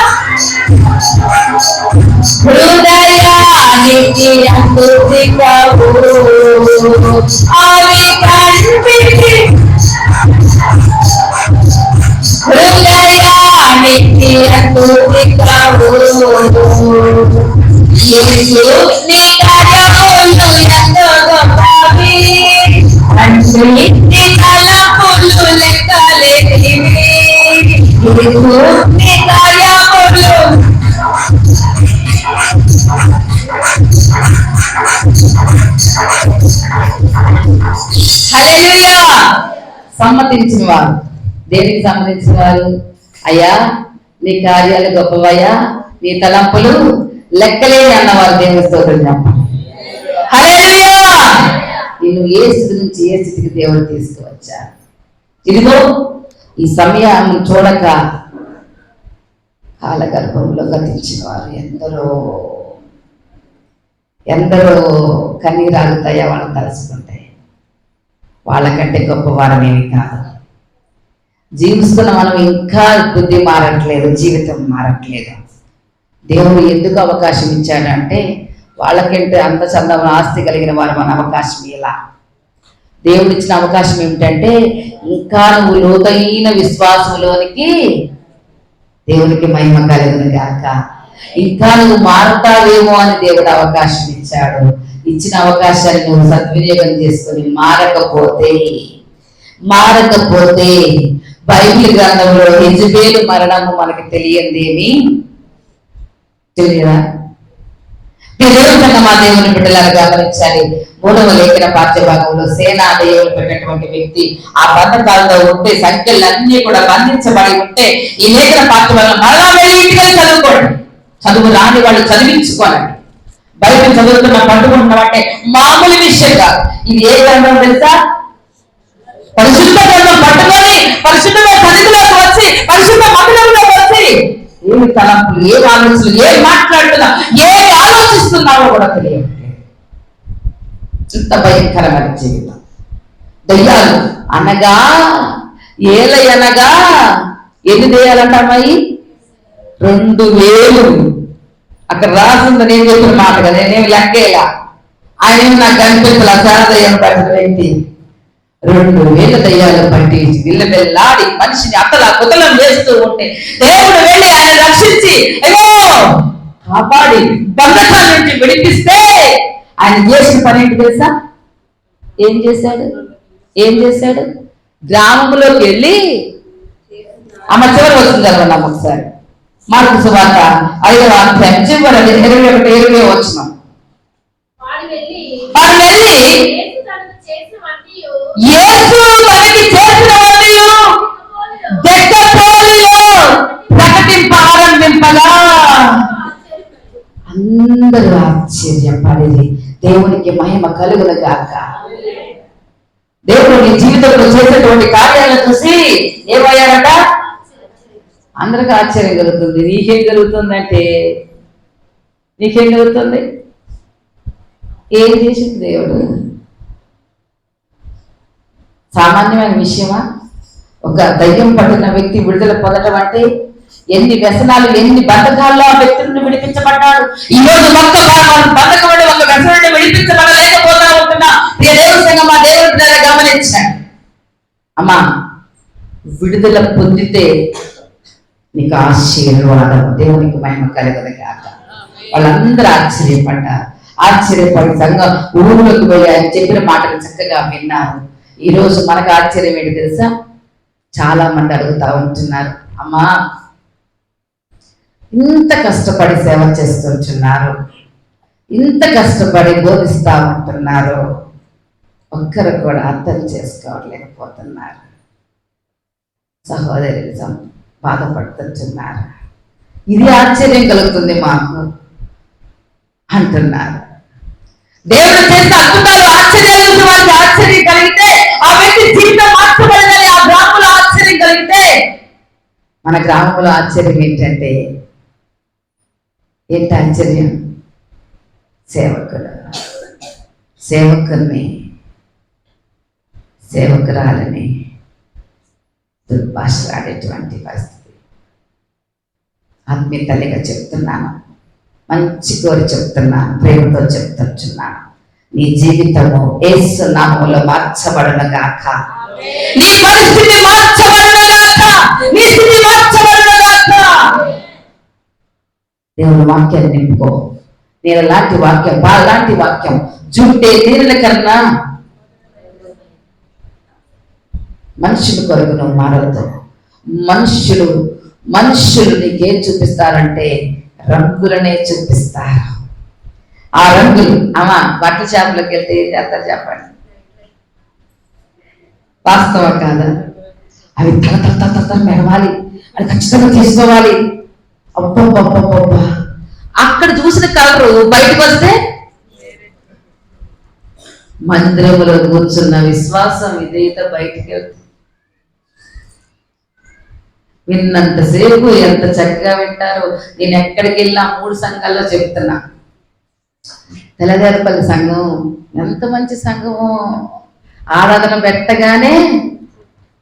హృదయానికి అతుకితావు. అవి కంటికి హృదయానికి అతుకితావు. యేసు నీ కార్యములు ఎంతో గొప్పవి, తండ్రి నీ తలంపులు లెక్కలేనివి. యేసు నీ కార్యములు హల్లెలూయా. సమ్మతించిన వారు, దేనికి సంబంధించిన వారు? అయ్యా నీ కార్యాలు గొప్పవయ్యా, నీ తలంపులు లెక్కలేని అన్నవారు దేవుని స్తోత్రం చెప్పండి. హల్లెలూయా. నిన్ను ఏ స్థితి నుంచి ఏ స్థితికి దేవుడు తీసుకువచ్చారు. ఇదిగో ఈ సమయం చూడక కాలగర్భంలో గతించిన వారు ఎందరో కన్నీరాగుతాయో వాళ్ళు తలుచుకుంటాయి. వాళ్ళకంటే గొప్పవారమేమి కాదు. జీవిస్తున్న మనం ఇంకా బుద్ధి మారట్లేదు, జీవితం మారట్లేదు. దేవుడు ఎందుకు అవకాశం ఇచ్చాడంటే వాళ్ళకంటే అంత చందమైన ఆస్తి కలిగిన వారు మన అవకాశం ఇలా. దేవుడు ఇచ్చిన అవకాశం ఏమిటంటే ఇంకా నువ్వు లోతైన విశ్వాసంలోనికి, దేవునికి మహిమ కలుగును గాక, ఇంకా నువ్వు మారుతావేమో అని దేవుడు అవకాశం ఇచ్చాడు. ఇచ్చిన అవకాశాన్ని నువ్వు సద్వినియోగం చేసుకొని మారకపోతే బైబిల్ గ్రంథంలో యెజబెలు మరణము మనకి తెలియందేమి తెలియదా? మా దేవుని బిడ్డలాగా గమనించాలి. 3వ లేఖన పాఠ్యభాగంలో సేనా దేవులు పెట్టినటువంటి వ్యక్తి ఆ బంధకాలతో ఉంటే, సంఖ్యలన్నీ కూడా బంధించబడి ఉంటే, ఈ లేఖన పాఠ్యభాగంలో మరలా వెళ్ళి ఇంటికి చదువుకోండి. చదువు రాని వాళ్ళు చదివించుకోనండి. బైబిల్ చదువుతున్న పట్టుకుంటున్నామంటే మామూలు విషయం కాదు. ఇది ఏ గ్రంథం తెలుసా? పరిశుద్ధ గ్రంథం పట్టుకొని పరిశుద్ధ సన్నిధిలోకి వచ్చి పరిశుద్ధ మందిరంలోకి వచ్చి ఏమి తలంపులు, ఏ ఆలోచనలు, ఏం మాట్లాడుతున్నా, ఏమి ఆలోచిస్తున్నావో కూడా తెలియదు. ఇంత భయంకరమైన జీవితం. దయ్యాలు అనగా ఏలయనగా ఎన్ని దయ్యాలంటాయి? 2000. అక్కడ రాసింది నేను చెప్పిన మాట కదా, నేనేమి లెక్కేలా. ఆయన నాకు కనిపించాల శారదయ్యను పట్టిన వ్యక్తి 2000 దయ్యాలు పట్టి విల్లబెల్లాడి మనిషిని అతలా కుతలం వేస్తూ ఉంటే దేవుడు వెళ్ళి ఆయన రక్షించి అయ్యో కాపాడి బంధకాల నుంచి విడిపిస్తే ఆయన చేసిన పని ఏంటి తెలుసా? ఏం చేశాడు? గ్రామంలోకి వెళ్ళి అమ్మ చివరి వస్తుంది కదా ఒకసారి, మార్కు సువార్త 5వ అధ్యాయం చివరి 21-20 వచ్చినాం. వాడు వెళ్ళి యేసు తనకి చేసినవన్నీయు దెక్కపోలిలో ప్రకటింపగా అందరూ ఆశ్చర్యపడి దేవునికి మహిమ కలుగును గాక. దేవుడు నీ జీవితంలో చేసేటువంటి కార్యాలను చూసి ఏమయ్యారట? అందరికీ ఆశ్చర్యం కలుగుతుంది. నీకేం కలుగుతుందంటే నీకేం కలుగుతుంది? ఏం చేసింది దేవుడు? సామాన్యమైన విషయమా? ఒక దయ్యం పట్టిన వ్యక్తి విడుదల పొందడం అంటే ఎన్ని వ్యసనాలు, ఎన్ని బంధకాల్లో ఆ వ్యక్తి నుండి విడిపించబడ్డాడు. ఈ రోజు ఒక్క బంధకం నుండి, ఒక వ్యసనం నుండి విడిపించబడలేకపోతా ఉంటున్నా దేవుని సంఘం మా దేవుడి గమనించాడు. అమ్మా, విడుదల పొందితే నీకు ఆశీర్వాదం. దేవునికి మహిమ కలుగును గాక. వాళ్ళందరూ ఆశ్చర్యపడి సంఘం ఊళ్ళోకి పోయి ఆయన చెప్పిన మాటలు చక్కగా విన్నారు. ఈ రోజు మనకు ఆశ్చర్యం ఏంటి తెలుసా? చాలా మంది అడుగుతా ఉంటున్నారు, అమ్మా ఇంత కష్టపడి సేవ చేస్తుంటున్నారు, ఇంత కష్టపడి బోధిస్తా ఉంటున్నారు, ఒక్కరు కూడా అర్థం చేసుకోలేకపోతున్నారు, సహోదరులు బాధపడుతుంటున్నారు. ఇది ఆశ్చర్యం కలుగుతుంది మాకు అంటున్నారు. దేవుడు చేసిన అద్భుతాలు, ఆశ్చర్యాలు వారికి ఆశ్చర్యం కలిగితే, ఆ వ్యక్తి జీవితం మార్చబడిందని ఆ గ్రామంలో ఆశ్చర్యం కలిగితే, మన గ్రామంలో ఆశ్చర్యం ఏంటంటే ఏంటి ఆశ్చర్యం? సేవకురాలని దుర్భాషలాడేటువంటి పరిస్థితి. ఆత్మీయ తల్లిగా చెప్తున్నాను, మంచి కోరి చెప్తున్నాను, ప్రేమతో చెప్తున్నాను. నీ జీవితము యేసు నామములో మార్చబడును గాక. నీ పరిస్థితి మార్చబడును గాక. నీ స్థితి మార్చబడును గాక. దేవుని వాక్యాన్ని నింపుకో. నేను లాంటి వాక్యం, లాంటి వాక్యం జుంటే నీళ్ళ కన్నా మనుషుల కొరకు నువ్వు మారదు. మనుషులు నీకేం చూపిస్తారంటే రంగులనే చూపిస్తారు. ఆ రంగులు అమ్మా బట్టల షాపులోకి వెళ్తే ఏం చేస్తారు చెప్పండి? వాస్తవం కాదా? అవి తల మెరవాలి, అది ఖచ్చితంగా తీసుకోవాలి. అబ్బబ్బబ్బబ్బా, అక్కడ చూసిన కలరు బయటకు వస్తే మందిరములో కూర్చున్న విశ్వాసం విధేయత బయటికి వెళ్తుంది. విన్నంతసేపు ఎంత చక్కగా వింటారో. నేను ఎక్కడికి వెళ్ళినా 3 సంఘాల్లో చెప్తున్నా. తెల్లదేరపల్లి సంఘం ఎంత మంచి సంఘమో. ఆరాధన పెట్టగానే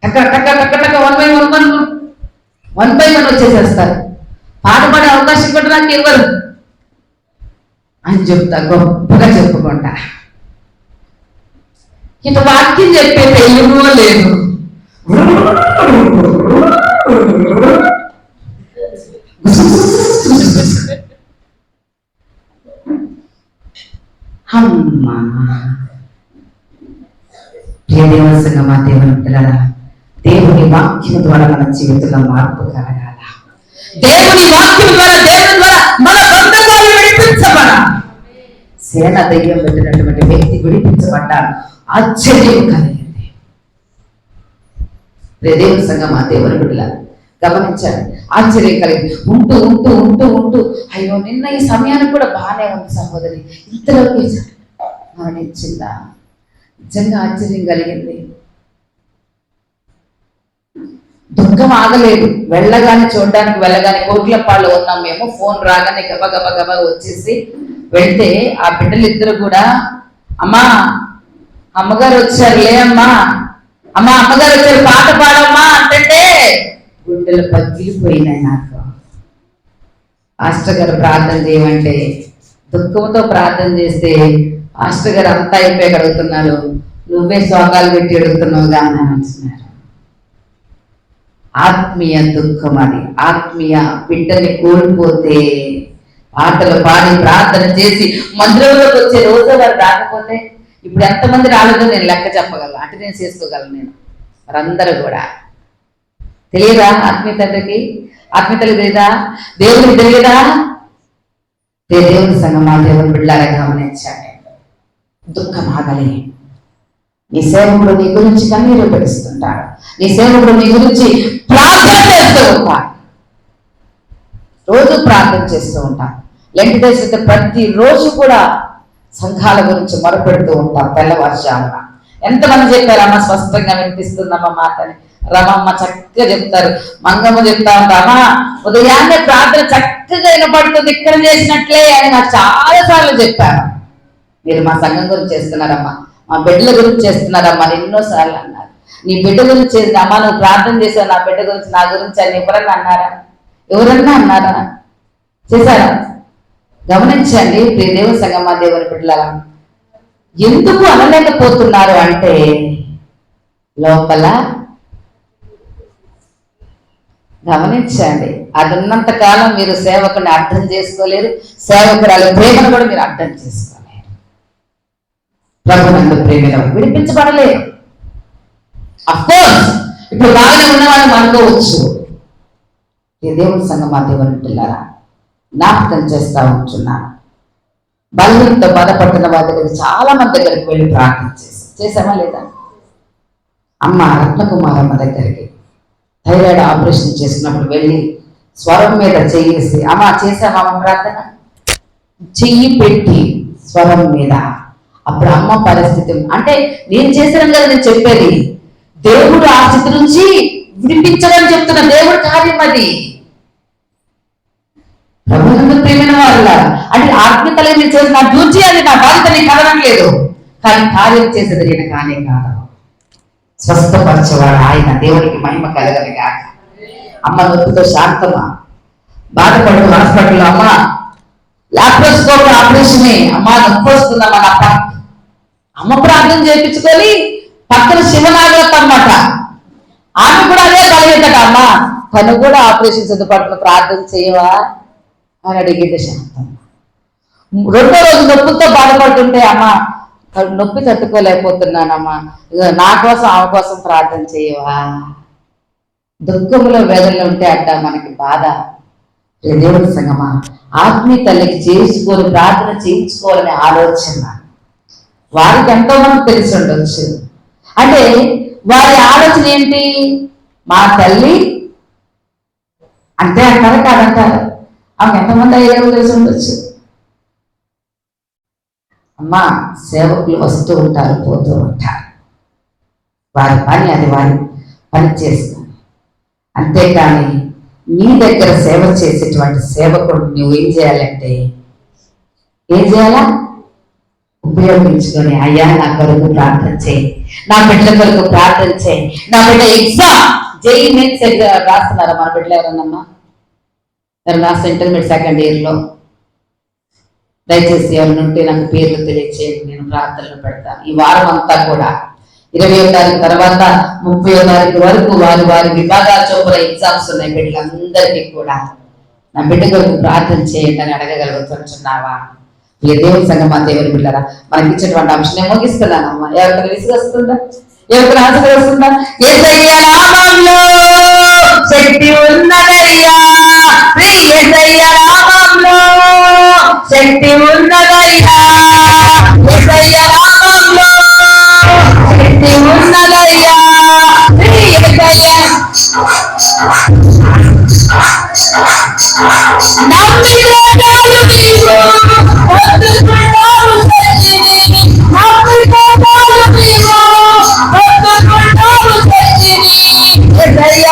టక్క టక్క టక్క టక్క 1 by 1 వచ్చేసేస్తారు. పాట పాడే అవకాశం కూడా నాకు ఇవ్వరు అని చెప్తా, గొప్పగా చెప్పుకుంటా. ఇటు వాక్యం చెప్పే తెలియమో లేదు. అమ్మా ప్రియదేవసంగమా, దేవుని పిల్లరా, దేవుని వాక్యం ద్వారా మన జీవితంలో మార్పు కలగాల. దేవుని వాక్యం ద్వారా, దేవుని ద్వారా మన బంధకాలు విడిపించబడాలి. సేన దయ్యం పెట్టినటువంటి వ్యక్తి విడిపించబడ్డాడు. ఆశ్చర్యం కలిగింది. దేవుని సంగమా, దేవుని బిడ్డల గమనించాలి. ఆశ్చర్యం కలిగింది. ఉంటూ ఉంటూ ఉంటూ ఉంటూ అయ్యో నిన్న ఈ సమయానికి కూడా బాగానే ఉంది సహోదరి, ఇంతలోకి మరణించిందా? నిజంగా ఆశ్చర్యం కలిగింది. దుఃఖం ఆగలేదు. వెళ్ళగానే చూడడానికి వెళ్ళగానే కోట్లపాళ్ళు ఉన్నాం మేము. ఫోన్ రాగానే గబ గబ గబ వచ్చేసి వెళ్తే ఆ బిడ్డలు ఇద్దరు కూడా అమ్మా అమ్మగారు వచ్చారు, లే అమ్మా, అమ్మా అమ్మగారు వచ్చారు, పాట పాడమ్మా అంటే గుండెలు పగిలిపోయినాయి నాకు. పాస్టర్ గారు ప్రార్థన చేయమంటే దుఃఖంతో ప్రార్థన చేస్తే పాస్టర్ గారు అంతా అయిపోయి అడుగుతున్నారు, నువ్వే సోగాలు పెట్టి అడుగుతున్నావుగా అని అంటున్నారు. ఆత్మీయ దుఃఖం అది. ఆత్మీయ బిడ్డని కోల్పోతే పాటలు పాడి ప్రార్థన చేసి మందిరంలోకి వచ్చే రోజు వారు రాకపోతే ఇప్పుడు ఎంతమంది రాలేదో నేను లెక్క చెప్పగలను, అటెండెన్స్ చేసుకోగలను నేను. వారందరూ కూడా తెలియదా? ఆత్మీయ తండ్రికి ఆత్మీయ తల్లి తెలియదా? దేవుడికి తెలియదా? దేవుని సంగమా, దేవుని బిడ్డలారా గమనించండి. దుఃఖం ఆగలే. నీ సేవకుడు నీ గురించి కన్నీరు పెడుతుంటాడు. నీ సేవకుడు నీ గురించి ప్రార్థన చేస్తూ ఉంటాడు. రోజు ప్రార్థన చేస్తూ ఉంటాడు. లెంటి దేశంతో ప్రతిరోజు కూడా సంఘాల గురించి మొరపెడుతూ ఉంటాం. తెల్లవారుజామున ఎంతమంది చెప్పారమ్మా? స్పష్టంగా వినిపిస్తుందమ్మా మాటని. రమమ్మ చక్కగా చెప్తారు, మంగమ్మ చెప్తా ఉంటామా ఉదయాన్నే ప్రార్థన చక్కగా వినపడుతుంది ఇక్కడ చేసినట్లే అని నాకు చాలా సార్లు చెప్పారు. మీరు మా సంఘం గురించి చేస్తున్నారమ్మా, మా బిడ్డల గురించి చేస్తున్నారమ్మా అని ఎన్నోసార్లు అన్నారు. నీ బిడ్డ గురించి చేసిన అమ్మా, నువ్వు ప్రార్థన చేసావు నా బిడ్డ గురించి, నా గురించి అని ఎవరన్నా అన్నారా? ఎవరన్నా అన్నారా? చేశారా? గమనించండి ప్రియ దేవుని సంగమా, దేవుని బిడ్డలారా, ఎందుకు అనలేకపోతున్నారు అంటే లోపల గమనించండి. అది ఉన్నంత కాలం మీరు సేవకుని అర్థం చేసుకోలేరు, సేవకురాలు ప్రేమను కూడా మీరు అర్థం చేసుకోలేరు. ప్రభునందు ప్రేమలో విడిపించబడలేరు. అఫ్కోర్స్ ఇప్పుడు బాగానే ఉన్నవాళ్ళని అనుకోవచ్చు. దేవుని సంగమా, దేవుని పిల్లరా, జ్ఞాపకం చేస్తా ఉంటున్నాను. బలహీనతో బాధపడుతున్న వాళ్ళ దగ్గర చాలా మంది దగ్గరికి వెళ్ళి ప్రార్థన చేసామా లేదా? అమ్మ రత్నకుమారమ్మ దగ్గరికి థైరాయిడ్ ఆపరేషన్ చేసుకున్నప్పుడు వెళ్ళి స్వరం మీద చెయ్యేసి, అమ్మ చేసామా ప్రార్థన? చెయ్యి పెట్టి స్వరం మీద. అప్పుడు అమ్మ పరిస్థితి అంటే నేను చేశాను కదా నేను చెప్పేది. దేవుడు ఆ స్థితి నుంచి విడిపించడని చెప్తున్న దేవుడు కార్యం అది. ప్రభుత్వం ప్రేమైన వాళ్ళ అంటే ఆత్మీయతలో నేను చేసిన డ్యూటీ, అది నా బాధ్యత, నేను కదలట్లేదు. కానీ కార్యం చేసేది నేను కానే కాదు. స్వస్థపరచేవాడు ఆయన. దేవునికి మహిమ కలగని కాక. అమ్మ నొప్పితో శాంతమా బాధపడుతూ హాస్పిటల్లో, అమ్మ లాప్రోస్కోప్ ఆపరేషన్, అమ్మ నొప్పి వస్తుందమ్మా నా పక్క. అమ్మ ప్రార్థన చేయించుకొని పక్కన శివనాగవత అన్నమాట, ఆమె కూడా అదే బలహీనత. అమ్మ తను కూడా ఆపరేషన్ సిద్ధపడుతున్న ప్రార్థన చేయవా అని అడిగింది శాంతం. 2వ రోజు నొప్పితో బాధపడుతుంటే, అమ్మ నొప్పి తట్టుకోలేకపోతున్నానమ్మా, నా కోసం ఆమె కోసం ప్రార్థన చేయవా? దుఃఖంలో వేదనలో ఉంటే అట్ట మనకి బాధ. దేవుని సంగమా, ఆత్మీయ తల్లికి చేసుకొని ప్రార్థన చేయించుకోవాలనే ఆలోచన వారికి ఎంతో మంది తెలిసి ఉండొచ్చు. అంటే వారి ఆలోచన ఏంటి? మా తల్లి అంటే అంటారా కాదంటారు? ఆమె ఎంతమంది అయ్యేవో తెలిసి ఉండొచ్చు. అమ్మా, సేవకులు వస్తూ ఉంటారు, పోతూ ఉంటారు, వారి పని అది, వారి పని చేస్తుంది. అంతేకాని నీ దగ్గర సేవ చేసేటువంటి సేవకుడు నువ్వు ఏం చేయాలంటే, ఏం చేయాలా? ఉపయోగించుకొని, అయ్యా నా కొరకు ప్రార్థన చేయి, నా బిడ్డల కొరకు ప్రార్థన చేయి, నా బిడ్డ ఎగ్జామ్ జేఈఈ మెయిన్స్ రాస్తున్నారా మన బిడ్డలు ఎవరన్నమ్మా? లాస్ట్ ఇంటర్మీడియట్ సెకండ్ ఇయర్లో దయచేసి ఎవరి నుండి నాకు పేర్లు తెలియచేయండి, నేను ప్రార్థనలు పెడతాను. ఈ వారం అంతా కూడా 20వ తారీఖు తర్వాత 30వ తారీఖు వరకు వారి వారి విభాగాల చొప్పున ఎగ్జామ్స్ ఉన్నాయి. బిడ్డలందరికీ కూడా నా బిడ్డ కొరకు ప్రార్థన చేయండి అని అడగగలుగుతున్నావా? ఈ దేవుని సంగమా, దేవుని బిడ్డరా, మనకి ఇచ్చేటువంటి అంశం నేను ముగిస్తున్నానమ్మా. ఎవరికైనా విసుగొస్తుందా? ఎవరికి ఆశ వస్తుందా? యేసయ్య నామములో శక్తి ఉన్నదయ్యా, యేసయ్య నామములో శక్తి ఉన్నదయ్యా, యేసయ్య నామములో శక్తి ఉన్నదయ్యా, యేసయ్య నమ్మితే నీవు పొందుకుంటావు శక్తిని, నమ్మితే నీవు పొందుకుంటావు శక్తిని, యేసయ్య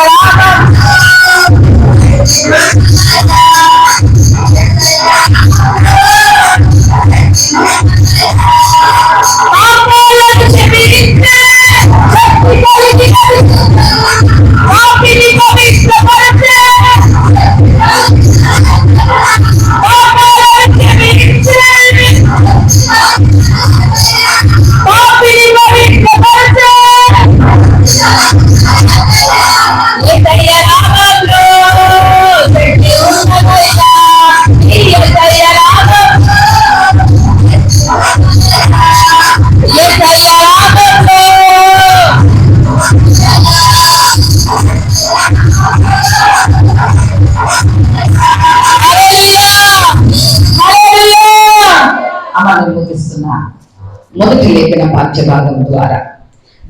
మొదటి లేఖన పాఠ్యభాగం ద్వారా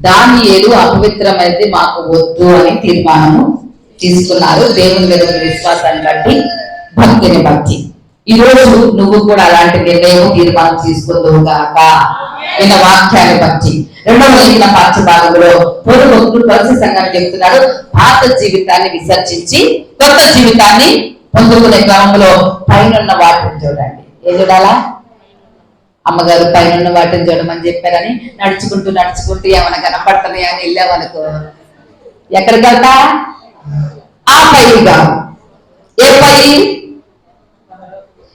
దానియేలు అపవిత్రమైతే మాకు వద్దు అని తీర్మానము తీసుకున్నారు. దేవుని మీద విశ్వాసాన్ని బట్టి, భక్తిని బట్టి. ఈ రోజు నువ్వు కూడా అలాంటి నిర్ణయం, తీర్మానం తీసుకుందువుగాక విన్న వాక్యాన్ని బట్టి. రెండవ లేఖన పాఠ్యభాగంలో పొరు భక్తులు కలిసి సంఘాన్ని చెబుతున్నాడు, పాత జీవితాన్ని విసర్జించి కొత్త జీవితాన్ని పొందుకునే క్రమంలో పైన వాటిని చూడండి. ఏం చూడాలా? అమ్మగారు పైన వాటిని చూడమని చెప్పారని నడుచుకుంటూ నడుచుకుంటూ ఏమైనా కనపడుతున్నాయి అని వెళ్ళామనుకో, ఎక్కడికి వెళ్తా? ఆ పైగా ఏ పై?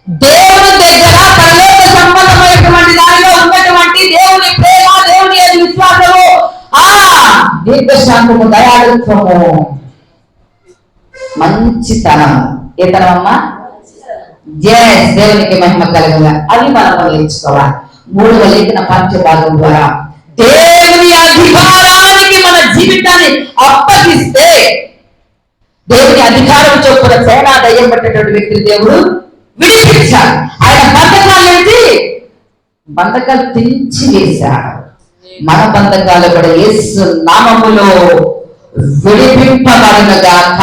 దేవుని దగ్గర పరలోక సంబంధమైనటువంటి దానిలో ఉన్నటువంటి దేవుని ప్రేమ, దేవుని విశ్వాసము, ఆ దీర్ఘశాంతము, దయాళుత్వము, మంచితనం. ఏ తనం అమ్మా? దేవునికి మహిమ కలుగుగా, అవి మనం నేర్చుకోవాలి. మూడవ లేఖన పాఠ్యభాగం ద్వారా దేవుని అధికారానికి మన జీవితాన్ని అప్పగిస్తే, దేవుని అధికారం చొప్పున సేనా దయ్యం పట్టేటువంటి వ్యక్తి దేవుడు విడిపించాడు. ఆయన బంధకాలు తెంచి వేశాడు. మన బంధకాలు కూడా యేసు నామములో విడిపింపబడునుగాక.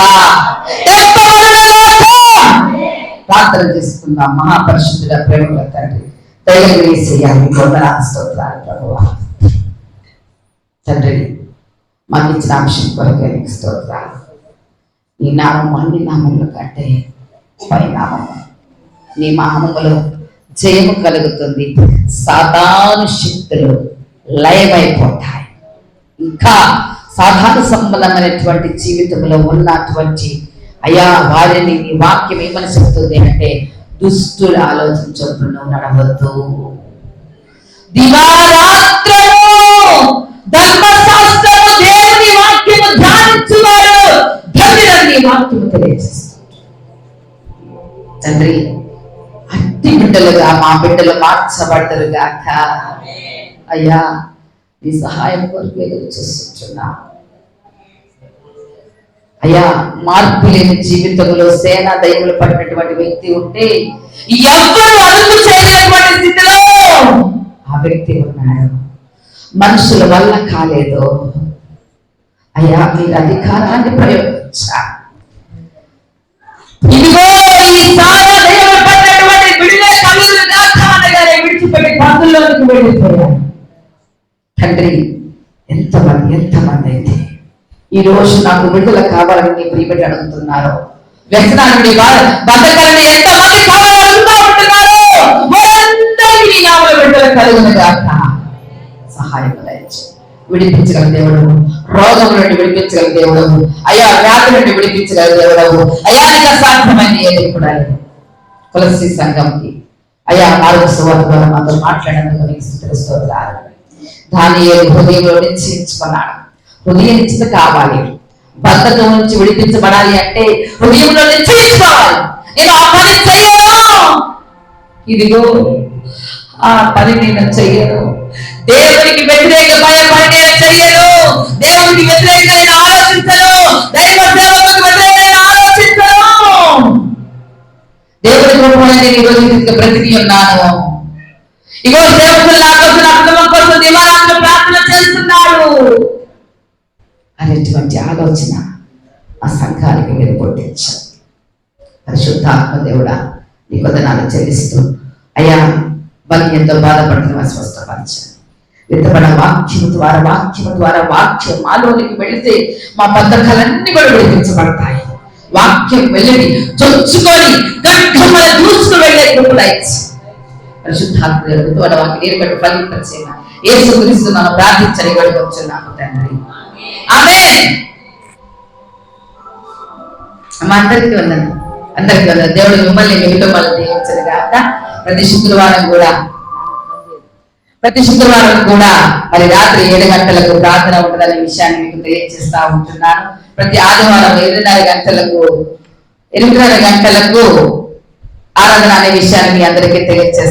ప్రార్థన చేసుకుందాం. మహాపరిశుద్ధుడ, ప్రేమల తండ్రి, దయచేయాలి స్తోత్రాలు ప్రభువా. తండ్రి, మాకు ఇచ్చిన అంశం కొరకే నీకు స్తోత్రాలు. నీ నామం అన్ని నామముల కంటే పై నామము. నీ నామములో జయము కలుగుతుంది. సాధారణ శక్తులు లయమైపోతాయి. ఇంకా సాధారణ సంబంధమైనటువంటి జీవితంలో ఉన్నటువంటి అయ్యా వారిని నీ వాక్యం ఏమని చెప్తుంది అంటే, దుష్టుల ఆలోచన చొప్పున నువ్వు నడవద్దు. దివారాత్రము ధర్మశాస్త్రము, దేవుని వాక్యము ధ్యానించువారు ధన్యులని నీ వాక్యము తెలియజేస్తుంది. తండ్రి, అట్టి బిడ్డలుగా మా బిడ్డలు మార్చబడ్డరు గాక. అయ్యా నీ సహాయం కొరకు ఎదురు చూస్తున్నాం. అయ్యా మార్పు లేని జీవితంలో సేనా దయ్యములు పడినటువంటి వ్యక్తి ఉంటే, ఎవరు అదుపు చేయలేనటువంటి స్థితిలో ఆ వ్యక్తి ఉన్నాడు. మనుషుల వల్ల కాలేదు. అయ్యా మీరు అధికారాన్ని ప్రయోగించారు. ఇదిగో ఈ సారా దయ్యములు పడినటువంటి విడిలే కలుగులు దాకా అనగానే విడిచిపెట్టి బంధువులను వెళ్ళిపోయాను. తండ్రి, ఎంతమంది అయితే ఈ రోజు నాకు విడుదల కావాలని నీ ప్రియబిడ్డ అడుగుతున్నారు. వ్యసనాల నుండి బతకాలని ఎంతమంది కావాలనుకుంటూ ఉంటున్నారు. వారందరికీ నీ నామములో విడుదల కలుగును గాక. సహాయం దయచేయి. విడిపించగల దేవుడు, రోగం నుండి విడిపించగల దేవుడు అయ్యా, వ్యాధి నుండి విడిపించగల దేవుడు అయ్యా, నీకు అసాధ్యమైంది ఏది కూడా లేదు. కొలస్సీ సంఘంకి అయ్యా 4వ సువార్త ద్వారా మాతో మాట్లాడినందుకు నీకు స్తుతులు స్తోత్రాలు. దానియేలు హృదయంలో నిశ్చయించుకున్నాడు. హృదయం నిశ్చిత కావాలి. బద్ధకం నుంచి విడిపించబడాలి అంటే హృదయంలో నిశ్చయించుకోవాలి. నేను ఆ పని చెయ్యను, ఇదిగో ఆ పని నేను చెయ్యను. దేవునికి వ్యతిరేకమైన పని నేను చెయ్యను. దేవునికి వ్యతిరేకమైన ఆలోచించను. దైవ సేవకు వ్యతిరేకమైన ఆలోచించను. దేవుడి కృపను నేను ఈరోజు బ్రతికి ఉన్నాను. ఇగో సేవకులు నా కోసం, నా కుటుంబం కోసం దివారాత్రులు ప్రార్థన చేస్తున్నాడు అనేటువంటి ఆలోచన ఆ సంఘానికి మీరు పుట్టించారు. పరిశుద్ధాత్మ దేవుడా, నీ వందనాలు చెల్లిస్తూ అయ్యా, బలియంతో బాధపడుతున్న వారిని స్వస్థపరచండి. విత్తబడ వాక్యం ద్వారా వాక్యం మాలోనికి వెళితే మా బద్ధకాలన్నీ కూడా విడిపించబడతాయి. వాక్యం వెళ్ళి చొచ్చుకొని గడ్డమల దూసుకు వెళ్ళే కృపలైతే పరిశుద్ధాత్మ వాక్యం నీరు బట్టి ఫలింపచేయమని యేసుక్రీస్తు నామమున ప్రార్థించని వేడుకొంచున్నాము తండ్రి. ఆమేన్. అందరికీ వందనాలు. దేవుడు మిమ్మల్ని మీ కుటుంబాలను దీవించను గాక. ప్రతి శుక్రవారం కూడా మరి రాత్రి 7 గంటలకు ప్రార్థన ఉంటుందనే విషయాన్ని మీకు తెలియజేస్తా ఉంటున్నాను. ప్రతి ఆదివారం 8:30 గంటలకు ఆరాధన అనే విషయాన్ని మీ అందరికీ తెలియజేస్తాను.